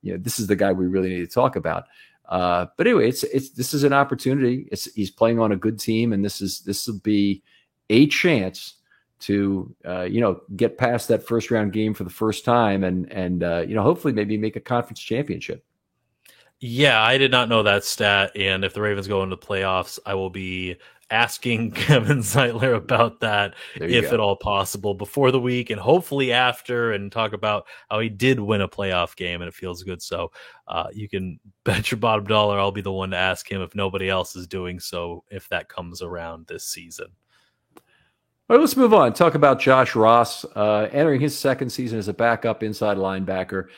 This is the guy we really need to talk about. But anyway, this is an opportunity. He's playing on a good team, and this will be a chance to get past that first round game for the first time and hopefully maybe make a conference championship. Yeah, I did not know that stat, and if the Ravens go into the playoffs, I will be asking Kevin Zeitler about that if at all possible before the week and hopefully after, and talk about how he did win a playoff game and it feels good. So you can bet your bottom dollar I'll be the one to ask him if nobody else is doing so if that comes around this season. All right, let's move on. Talk about Josh Ross entering his second season as a backup inside linebacker.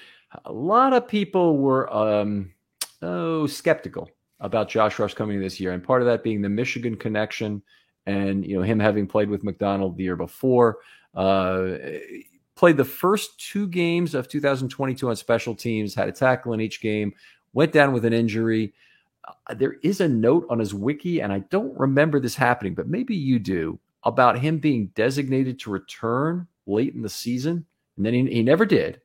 A lot of people were skeptical about Josh Ross coming this year, and part of that being the Michigan connection and him having played with McDonald the year before. Played the first 2 games of 2022 on special teams, had a tackle in each game, went down with an injury. There is a note on his wiki, and I don't remember this happening, but maybe you do, about him being designated to return late in the season, and then he never did.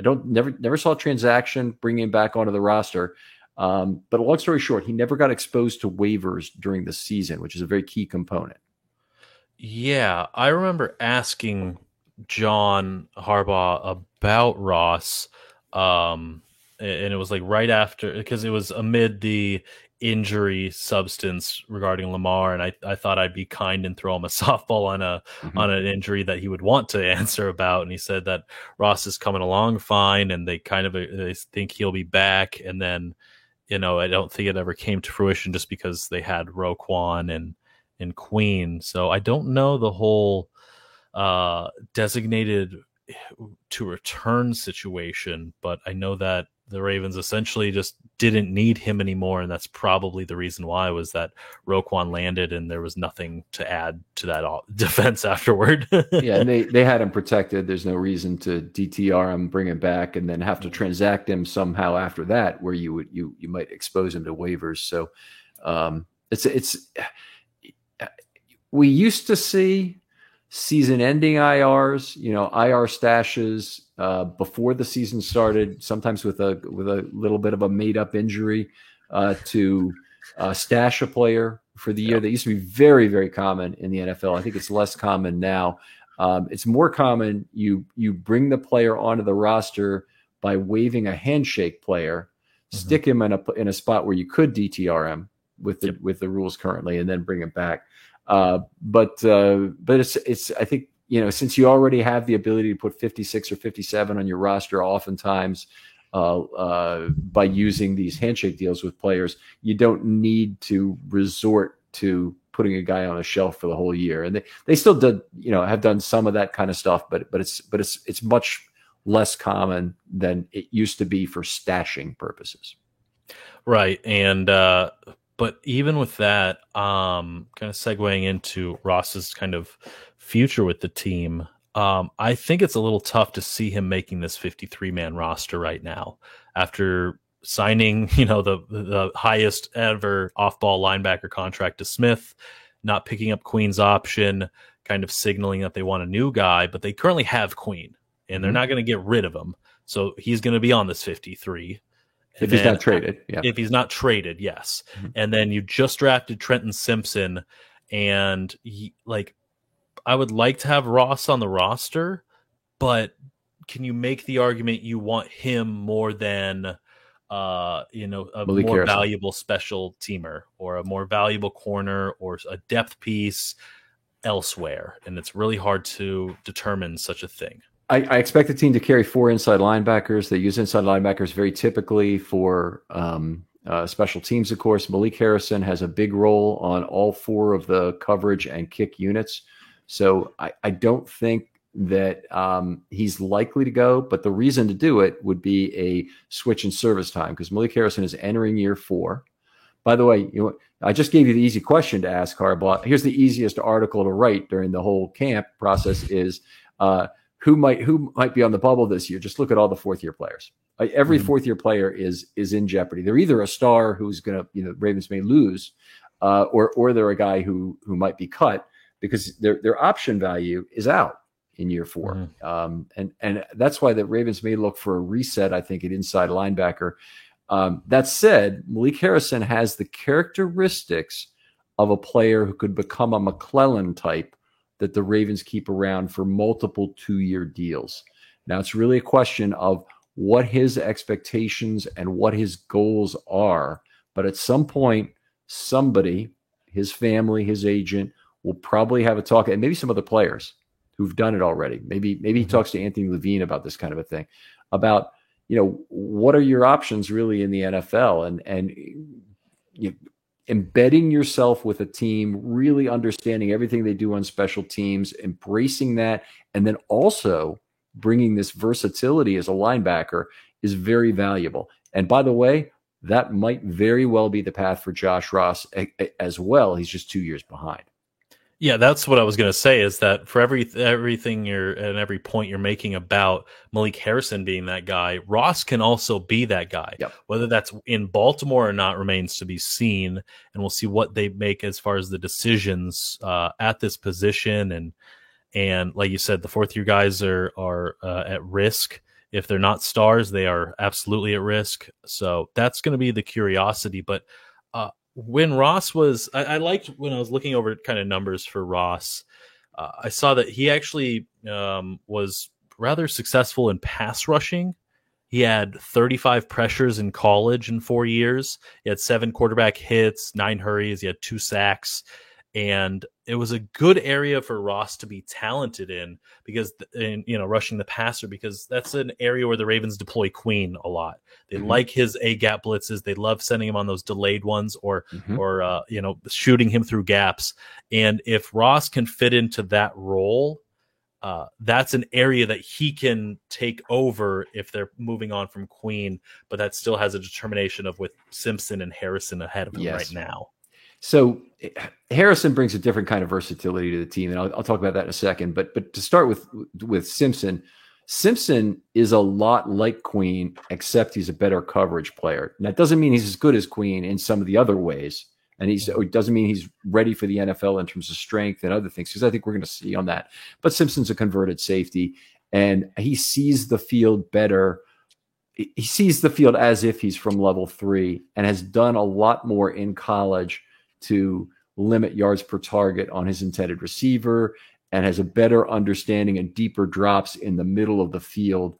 Never saw a transaction bringing him back onto the roster. But long story short, he never got exposed to waivers during the season, which is a very key component. Yeah, I remember asking John Harbaugh about Ross, and it was like right after, because it was amid the injury substance regarding Lamar, and I thought I'd be kind and throw him a softball on on an injury that he would want to answer about, and he said that Ross is coming along fine, and they think he'll be back, and then I don't think it ever came to fruition just because they had Roquan and Queen, so I don't know the whole designated to return situation, but I know that the Ravens essentially just didn't need him anymore, and that's probably the reason why, was that Roquan landed and there was nothing to add to that defense afterward. Yeah, and they had him protected. There's no reason to DTR him, bring him back, and then have to transact him somehow after that, where you might expose him to waivers. So we used to see season-ending IRs, IR stashes before the season started, sometimes with a little bit of a made-up injury to stash a player for the year. That used to be very, very common in the NFL. I think it's less common now. It's more common you bring the player onto the roster by waiving a handshake player, stick him in a spot where you could DTR him with the rules currently, and then bring him back. But it's I think since you already have the ability to put 56 or 57 on your roster, oftentimes by using these handshake deals with players, you don't need to resort to putting a guy on a shelf for the whole year. And they still did, have done some of that kind of stuff, but it's much less common than it used to be for stashing purposes. Right. And but even with that, kind of segueing into Ross's kind of future with the team, I think it's a little tough to see him making this 53-man roster right now after signing, the highest ever off-ball linebacker contract to Smith, not picking up Queen's option, kind of signaling that they want a new guy, but they currently have Queen, and they're not going to get rid of him. So he's going to be on this 53. If he's not traded, yeah. If he's not traded, yes. And then you just drafted Trenton Simpson, and I would like to have Ross on the roster, but can you make the argument you want him more than a Malik more Harrison. valuable special teamer or a more valuable corner or a depth piece elsewhere? And it's really hard to determine such a thing. I expect the team to carry 4 inside linebackers. They use inside linebackers very typically for special teams, of course. Malik Harrison has a big role on all 4 of the coverage and kick units. So I don't think that he's likely to go, but the reason to do it would be a switch in service time because Malik Harrison is entering year 4. By the way, I just gave you the easy question to ask, Harbaugh. Here's the easiest article to write during the whole camp process is who might be on the bubble this year. Just look at all the 4th-year players. Every 4th-year player is in jeopardy. They're either a star who's going to, Ravens may lose, or they're a guy who might be cut because their option value is out in year 4. And that's why the Ravens may look for a reset, I think, at inside linebacker. That said, Malik Harrison has the characteristics of a player who could become a McClellan type that the Ravens keep around for multiple 2-year deals. Now, it's really a question of what his expectations and what his goals are. But at some point, somebody, his family, his agent, will probably have a talk, and maybe some other players who've done it already. Maybe he talks to Anthony Levine about this kind of a thing, about, what are your options really in the NFL? And embedding yourself with a team, really understanding everything they do on special teams, embracing that, and then also bringing this versatility as a linebacker is very valuable. And by the way, that might very well be the path for Josh Ross as well. He's just 2 years behind. Yeah, that's what I was going to say, is that for everything every point you're making about Malik Harrison being that guy, Ross can also be that guy. Yep. Whether that's in Baltimore or not remains to be seen, and we'll see what they make as far as the decisions at this position. And like you said, the 4th-year guys are at risk. If they're not stars, they are absolutely at risk. So that's going to be the curiosity. But when Ross was, I liked when I was looking over kind of numbers for Ross, I saw that he actually was rather successful in pass rushing. He had 35 pressures in college in 4 years. He had 7 quarterback hits, 9 hurries. He had 2 sacks. And it was a good area for Ross to be talented in because, rushing the passer, because that's an area where the Ravens deploy Queen a lot. They like his A-gap blitzes. They love sending him on those delayed ones or shooting him through gaps. And if Ross can fit into that role, that's an area that he can take over if they're moving on from Queen, but that still has a determination of with Simpson and Harrison ahead of him right now. So Harrison brings a different kind of versatility to the team, and I'll talk about that in a second. But to start with Simpson is a lot like Queen, except he's a better coverage player. And that doesn't mean he's as good as Queen in some of the other ways, and it doesn't mean he's ready for the NFL in terms of strength and other things, because I think we're going to see on that. But Simpson's a converted safety, and he sees the field better. He sees the field as if he's from level 3 and has done a lot more in college to limit yards per target on his intended receiver, and has a better understanding and deeper drops in the middle of the field.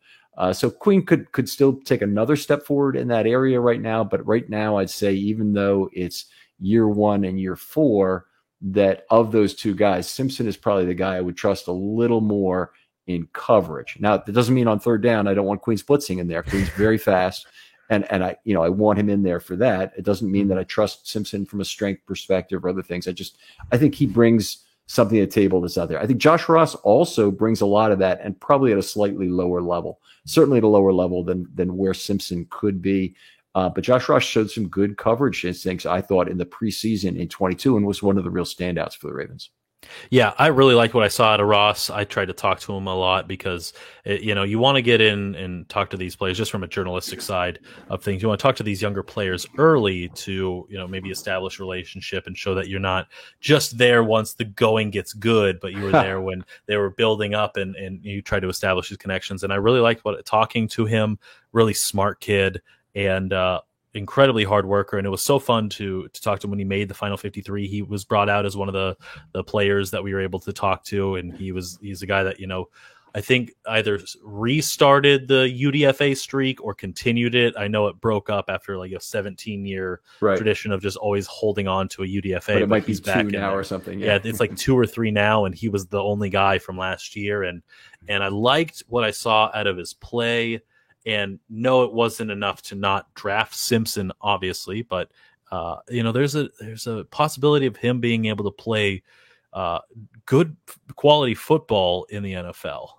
So Queen could still take another step forward in that area right now. But right now, I'd say even though it's year 1 and year 4, that of those two guys, Simpson is probably the guy I would trust a little more in coverage. Now, that doesn't mean on third down I don't want Queen's blitzing in there. Queen's very fast, and I I want him in there for that. It doesn't mean that I trust Simpson from a strength perspective or other things. I think he brings something to the table that's out there. I think Josh Ross also brings a lot of that, and probably at a slightly lower level, certainly at a lower level than where Simpson could be. But Josh Ross showed some good coverage instincts, I thought, in the preseason in 22, and was one of the real standouts for the Ravens. Yeah, I really like what I saw out of Ross. I tried to talk to him a lot because, you want to get in and talk to these players just from a journalistic side of things. You want to talk to these younger players early to, maybe establish a relationship and show that you're not just there once the going gets good, but you were there when they were building up, and you try to establish these connections. And I really liked talking to him, really smart kid, and incredibly hard worker. And it was so fun to talk to him when he made the final 53. He was brought out as one of the players that we were able to talk to, and he's a guy that I think either restarted the UDFA streak or continued it. I know it broke up after like a 17-year tradition of just always holding on to a UDFA. But it might be back 2 now or something. Yeah, it's like 2 or 3 now, and he was the only guy from last year. And I liked what I saw out of his play. And no, it wasn't enough to not draft Simpson, obviously, but there's a possibility of him being able to play good quality football in the NFL.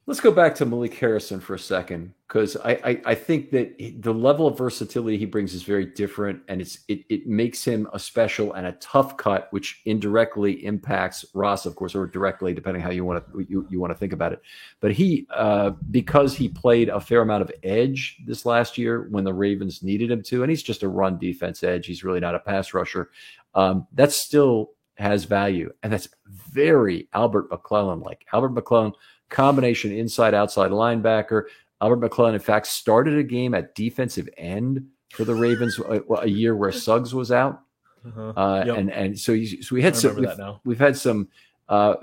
Let's go back to Malik Harrison for a second, because I think that the level of versatility he brings is very different, and it makes him a special and a tough cut, which indirectly impacts Ross, of course, or directly, depending how you want to think about it. But he, because he played a fair amount of edge this last year when the Ravens needed him to, and he's just a run defense edge. He's really not a pass rusher. That still has value, and that's very Albert McClellan-like. Albert McClellan, combination inside-outside linebacker. Albert McClellan, in fact, started a game at defensive end for the Ravens a year where Suggs was out. Yep. And so we had we've had some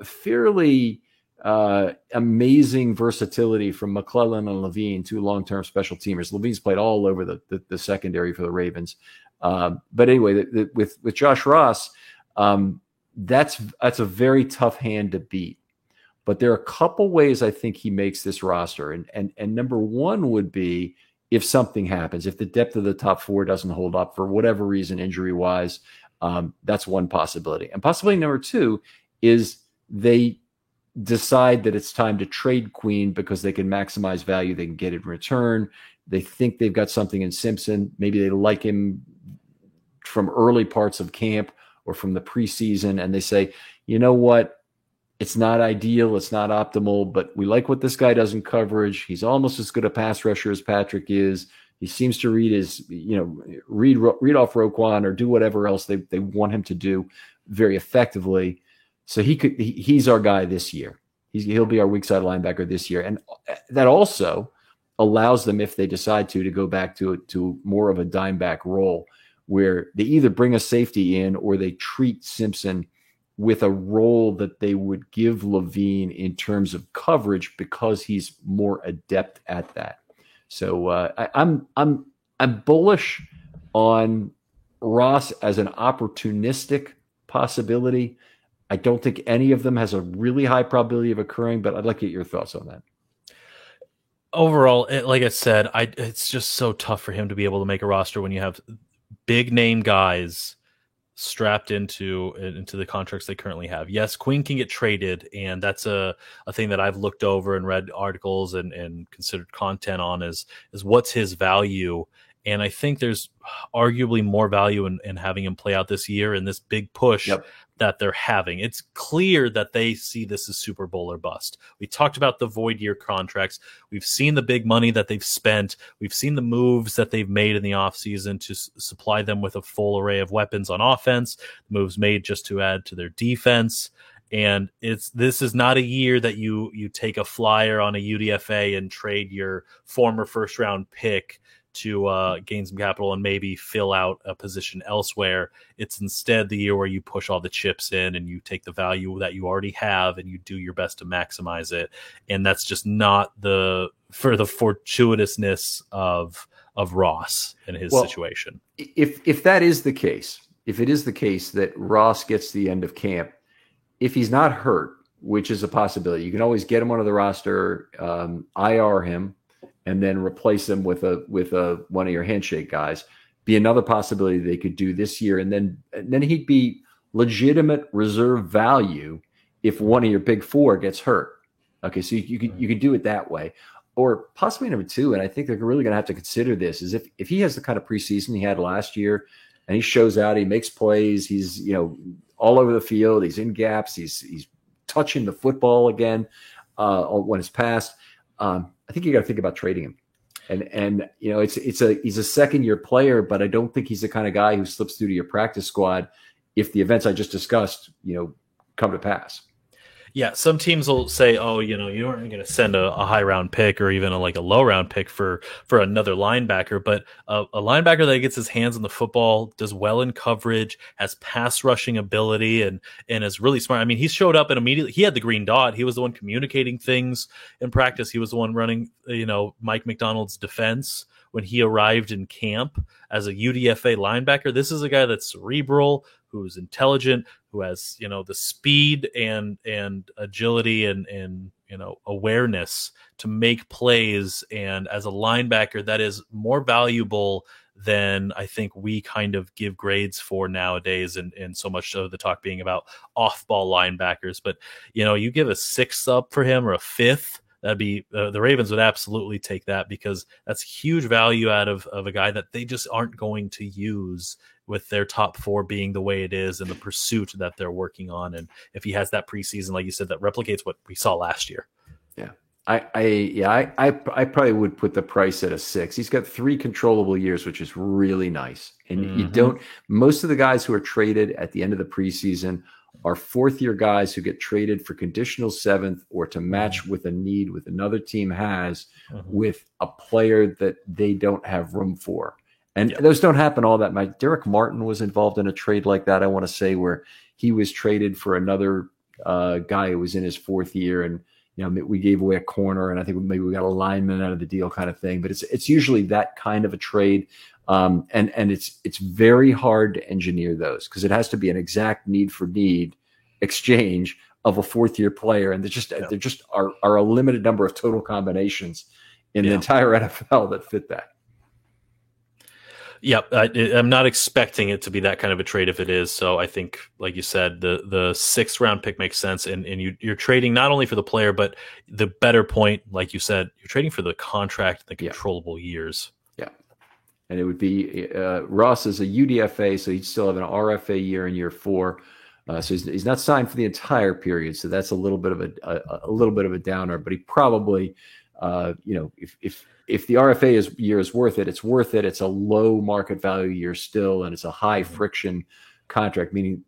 fairly amazing versatility from McClellan and Levine, 2 long-term special teamers. Levine's played all over the secondary for the Ravens. But anyway, with Josh Ross, that's a very tough hand to beat. But there are a couple ways I think he makes this roster. And number one would be if something happens, if the depth of the top 4 doesn't hold up for whatever reason, injury-wise, that's one possibility. And possibility number 2 is they decide that it's time to trade Queen because they can maximize value they can get in return. They think they've got something in Simpson. Maybe they like him from early parts of camp or from the preseason, and they say, you know what? It's not ideal. It's not optimal, but we like what this guy does in coverage. He's almost as good a pass rusher as Patrick is. He seems to read read off Roquan or do whatever else they want him to do very effectively. So he's our guy this year. He'll be our weak side linebacker this year. And that also allows them, if they decide to go back to more of a dime back role where they either bring a safety in or they treat Simpson with a role that they would give Levine in terms of coverage because he's more adept at that. So I'm bullish on Ross as an opportunistic possibility. I don't think any of them has a really high probability of occurring, but I'd like to get your thoughts on that. Overall, like I said, it's just so tough for him to be able to make a roster when you have big name guys strapped into the contracts they currently have. Yes, Queen can get traded, and that's a thing that I've looked over and read articles and considered content on is what's his value. And I think there's arguably more value in having him play out this year in this big push that they're having. It's clear that they see this as Super Bowl or bust. We talked about the void year contracts. We've seen the big money that they've spent. We've seen the moves that they've made in the offseason to supply them with a full array of weapons on offense, moves made just to add to their defense. And this is not a year that you take a flyer on a UDFA and trade your former first round pick to gain some capital and maybe fill out a position elsewhere. It's instead the year where you push all the chips in and you take the value that you already have and you do your best to maximize it. And that's just not for the fortuitousness of Ross and his situation. If that is the case, if it is the case that Ross gets to the end of camp, if he's not hurt, which is a possibility, you can always get him onto the roster, IR him, and then replace him with one of your handshake guys. Be another possibility they could do this year, and then he'd be legitimate reserve value if one of your big four gets hurt. Okay, so you could do it that way. Or possibly number two, and I think they're really going to have to consider this, is if he has the kind of preseason he had last year, and he shows out, he makes plays, he's all over the field, he's in gaps, he's touching the football again when it's passed. I think you got to think about trading him. And he's a second year player, but I don't think he's the kind of guy who slips through to your practice squad if the events I just discussed come to pass. Yeah, some teams will say, "Oh, you aren't going to send a high round pick or even a low round pick for another linebacker." But a linebacker that gets his hands on the football, does well in coverage, has pass rushing ability, and is really smart. I mean, he showed up and immediately he had the green dot. He was the one communicating things in practice. He was the one running, Mike McDonald's defense when he arrived in camp as a UDFA linebacker. This is a guy that's cerebral, who's intelligent, who has, the speed and agility and awareness to make plays. And as a linebacker, that is more valuable than I think we kind of give grades for nowadays. And so much of the talk being about off-ball linebackers. But, you give a 6th up for him or a 5th, that'd be the Ravens would absolutely take that, because that's huge value out of a guy that they just aren't going to use, with their top 4 being the way it is and the pursuit that they're working on. And if he has that preseason, like you said, that replicates what we saw last year. Yeah. I probably would put the price at a 6. He's got 3 controllable years, which is really nice. And most of the guys who are traded at the end of the preseason are 4th-year guys who get traded for conditional 7th or to match with a need with another team has with a player that they don't have room for. And those don't happen all that much. Derek Martin was involved in a trade like that, I want to say, where he was traded for another guy who was in his 4th year, and we gave away a corner, and I think maybe we got a lineman out of the deal, kind of thing. But it's usually that kind of a trade, and it's very hard to engineer those, because it has to be an exact need for need exchange of a 4th-year player, and there just are a limited number of total combinations in the entire NFL that fit that. Yep, I'm not expecting it to be that kind of a trade if it is. So I think, like you said, the 6th round pick makes sense, and you're trading not only for the player, but the better point, like you said, you're trading for the contract, the controllable years. Yeah, and it would be Ross is a UDFA, so he'd still have an RFA year in year 4. So he's not signed for the entire period, so that's a little bit of a downer. But he probably, if the RFA year is worth it, it's worth it. It's a low market value year still, and it's a high friction contract, meaning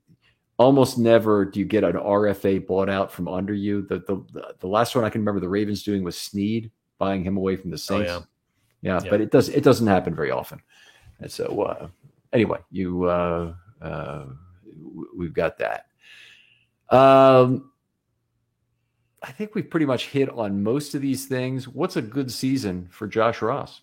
almost never do you get an RFA bought out from under you. The last one I can remember the Ravens doing was Snead, buying him away from the Saints. Oh, yeah, but it doesn't happen very often. And so anyway, we've got that. I think we've pretty much hit on most of these things. What's a good season for Josh Ross?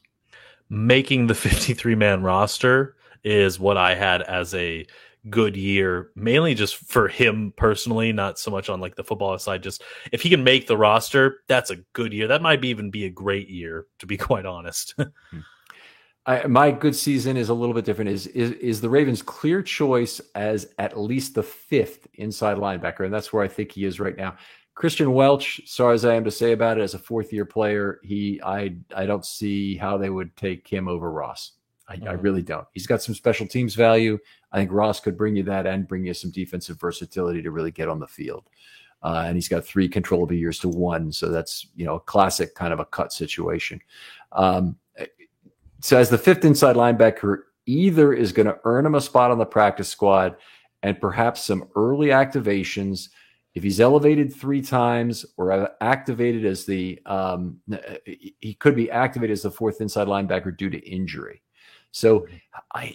Making the 53-man roster is what I had as a good year, mainly just for him personally, not so much on the football side. Just if he can make the roster, that's a good year. That might even be a great year, to be quite honest. My good season is a little bit different. Is the Ravens' clear choice as at least the 5th inside linebacker, and that's where I think he is right now. Christian Welch, sorry as I am to say about it, as a 4th-year player, I don't see how they would take him over Ross. I really don't. He's got some special teams value. I think Ross could bring you that and bring you some defensive versatility to really get on the field. And he's got 3 controllable years to 1, so that's a classic kind of a cut situation. So as the 5th inside linebacker, either is going to earn him a spot on the practice squad and perhaps some early activations. If he's elevated 3 times or activated as he could be activated as the 4th inside linebacker due to injury. So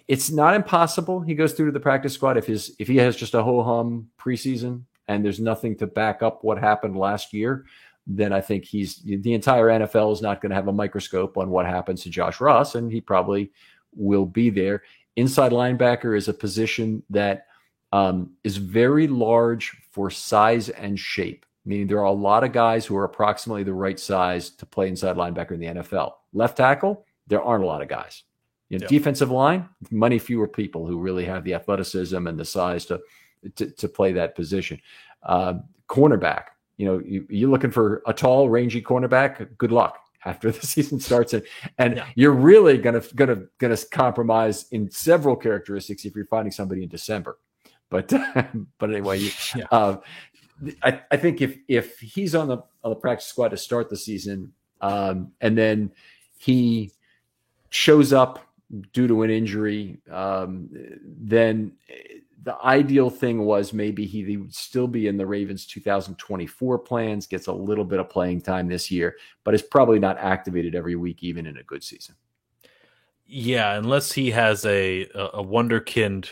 it's not impossible he goes through to the practice squad if he has just a ho-hum preseason and there's nothing to back up what happened last year. Then I think the entire NFL is not going to have a microscope on what happens to Josh Ross, and he probably will be there. Inside linebacker is a position that is very large for size and shape, meaning there are a lot of guys who are approximately the right size to play inside linebacker in the NFL. Left tackle, there aren't a lot of guys. Defensive line, many fewer people who really have the athleticism and the size to play that position. Cornerback, you're looking for a tall, rangy cornerback. Good luck after the season starts, and you're really gonna compromise in several characteristics if you're finding somebody in December. But anyway, I think if he's on the practice squad to start the season, and then he shows up due to an injury, then the ideal thing was maybe he would still be in the Ravens 2024 plans, gets a little bit of playing time this year, but is probably not activated every week, even in a good season. Yeah, unless he has a wonderkind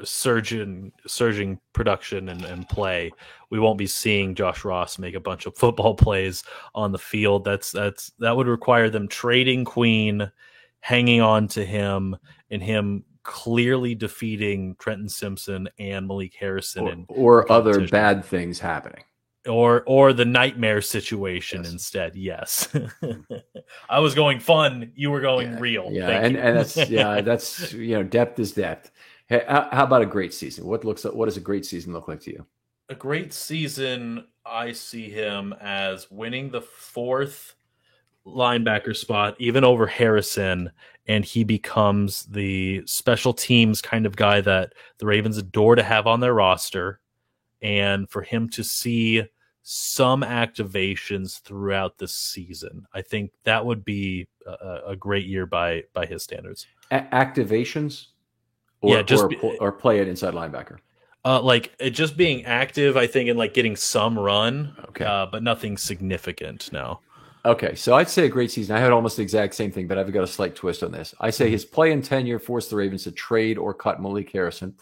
surging production and play, we won't be seeing Josh Ross make a bunch of football plays on the field. That would require them trading Queen, hanging on to him, and him clearly defeating Trenton Simpson and Malik Harrison, or other bad things happening, or the nightmare situation instead. Yes, I was going fun, you were going real. Yeah, and that's depth is depth. Hey, how about a great season? What does a great season look like to you? A great season, I see him as winning the 4th linebacker spot, even over Harrison, and he becomes the special teams kind of guy that the Ravens adore to have on their roster, and for him to see some activations throughout the season, I think that would be a great year by his standards. Activations, or play at inside linebacker. Like it just being active, I think, and like getting some run, but nothing significant now. Okay, so I'd say a great season. I had almost the exact same thing, but I've got a slight twist on this. I say his play and tenure forced the Ravens to trade or cut Malik Harrison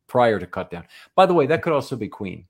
prior to cut down. By the way, that could also be Queen.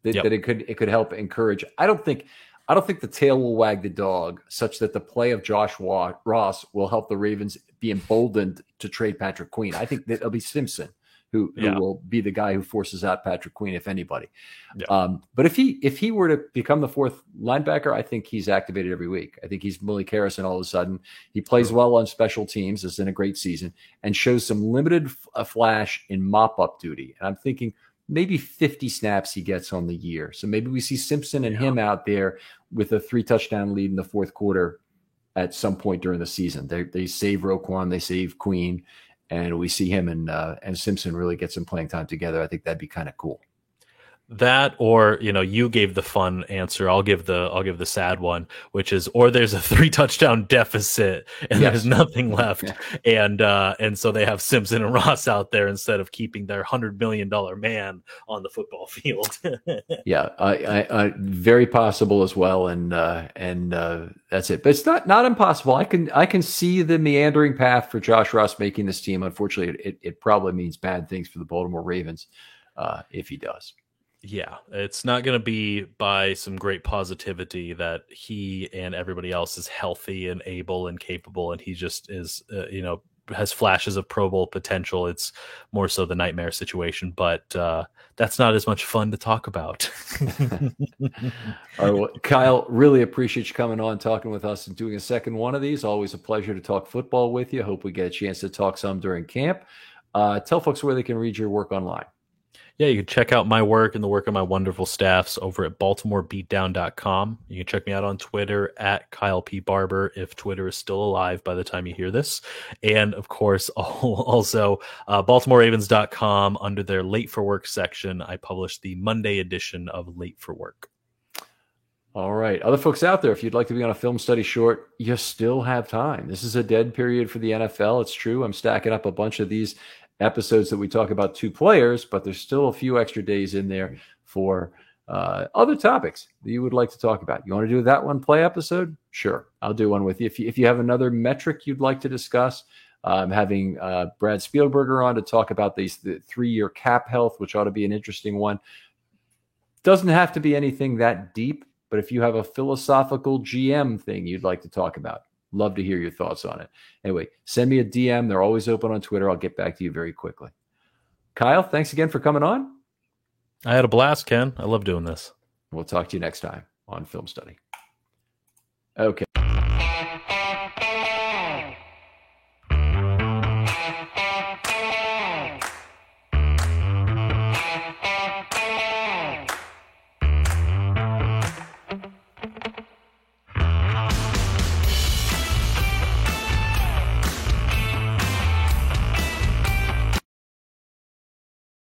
That it could help encourage. I don't think the tail will wag the dog such that the play of Josh Ross will help the Ravens be emboldened to trade Patrick Queen. I think that it'll be Simpson who will be the guy who forces out Patrick Queen, if anybody. Yeah. But if he were to become the 4th linebacker, I think he's activated every week. I think he's Malik Harrison all of a sudden. He plays well on special teams, is in a great season, and shows some limited flash in mop-up duty. And I'm thinking maybe 50 snaps he gets on the year. So maybe we see Simpson and him out there with a 3-touchdown lead in the 4th quarter at some point during the season. They save Roquan, they save Queen, and we see him and Simpson really get some playing time together. I think that'd be kind of cool. That, or you gave the fun answer. I'll give the sad one, which is, or there's a 3-touchdown deficit and there's nothing left, and so they have Simpson and Ross out there instead of keeping their $100 million man on the football field. Very possible as well, and that's it. But it's not impossible. I can see the meandering path for Josh Ross making this team. Unfortunately, it probably means bad things for the Baltimore Ravens if he does. Yeah, it's not going to be by some great positivity that he and everybody else is healthy and able and capable, and he just is, has flashes of Pro Bowl potential. It's more so the nightmare situation, but that's not as much fun to talk about. All right, well, Kyle, really appreciate you coming on, talking with us, and doing a second one of these. Always a pleasure to talk football with you. Hope we get a chance to talk some during camp. Tell folks where they can read your work online. Yeah, you can check out my work and the work of my wonderful staffs over at BaltimoreBeatdown.com. You can check me out on Twitter at Kyle P. Barber, if Twitter is still alive by the time you hear this. And, of course, also BaltimoreRavens.com. Under their Late for Work section, I publish the Monday edition of Late for Work. All right. Other folks out there, if you'd like to be on a film study short, you still have time. This is a dead period for the NFL. It's true. I'm stacking up a bunch of these episodes that we talk about 2 players, but there's still a few extra days in there for other topics that you would like to talk about. You want to do that one play episode? Sure, I'll do one with you. If you have another metric you'd like to discuss, having Brad Spielberger on to talk about the 3-year cap health, which ought to be an interesting one. Doesn't have to be anything that deep, but if you have a philosophical GM thing you'd like to talk about, Love to hear your thoughts on it. Anyway, send me a DM. They're always open on Twitter. I'll get back to you very quickly. Kyle, thanks again for coming on. I had a blast, Ken. I love doing this. We'll talk to you next time on Film Study. Okay.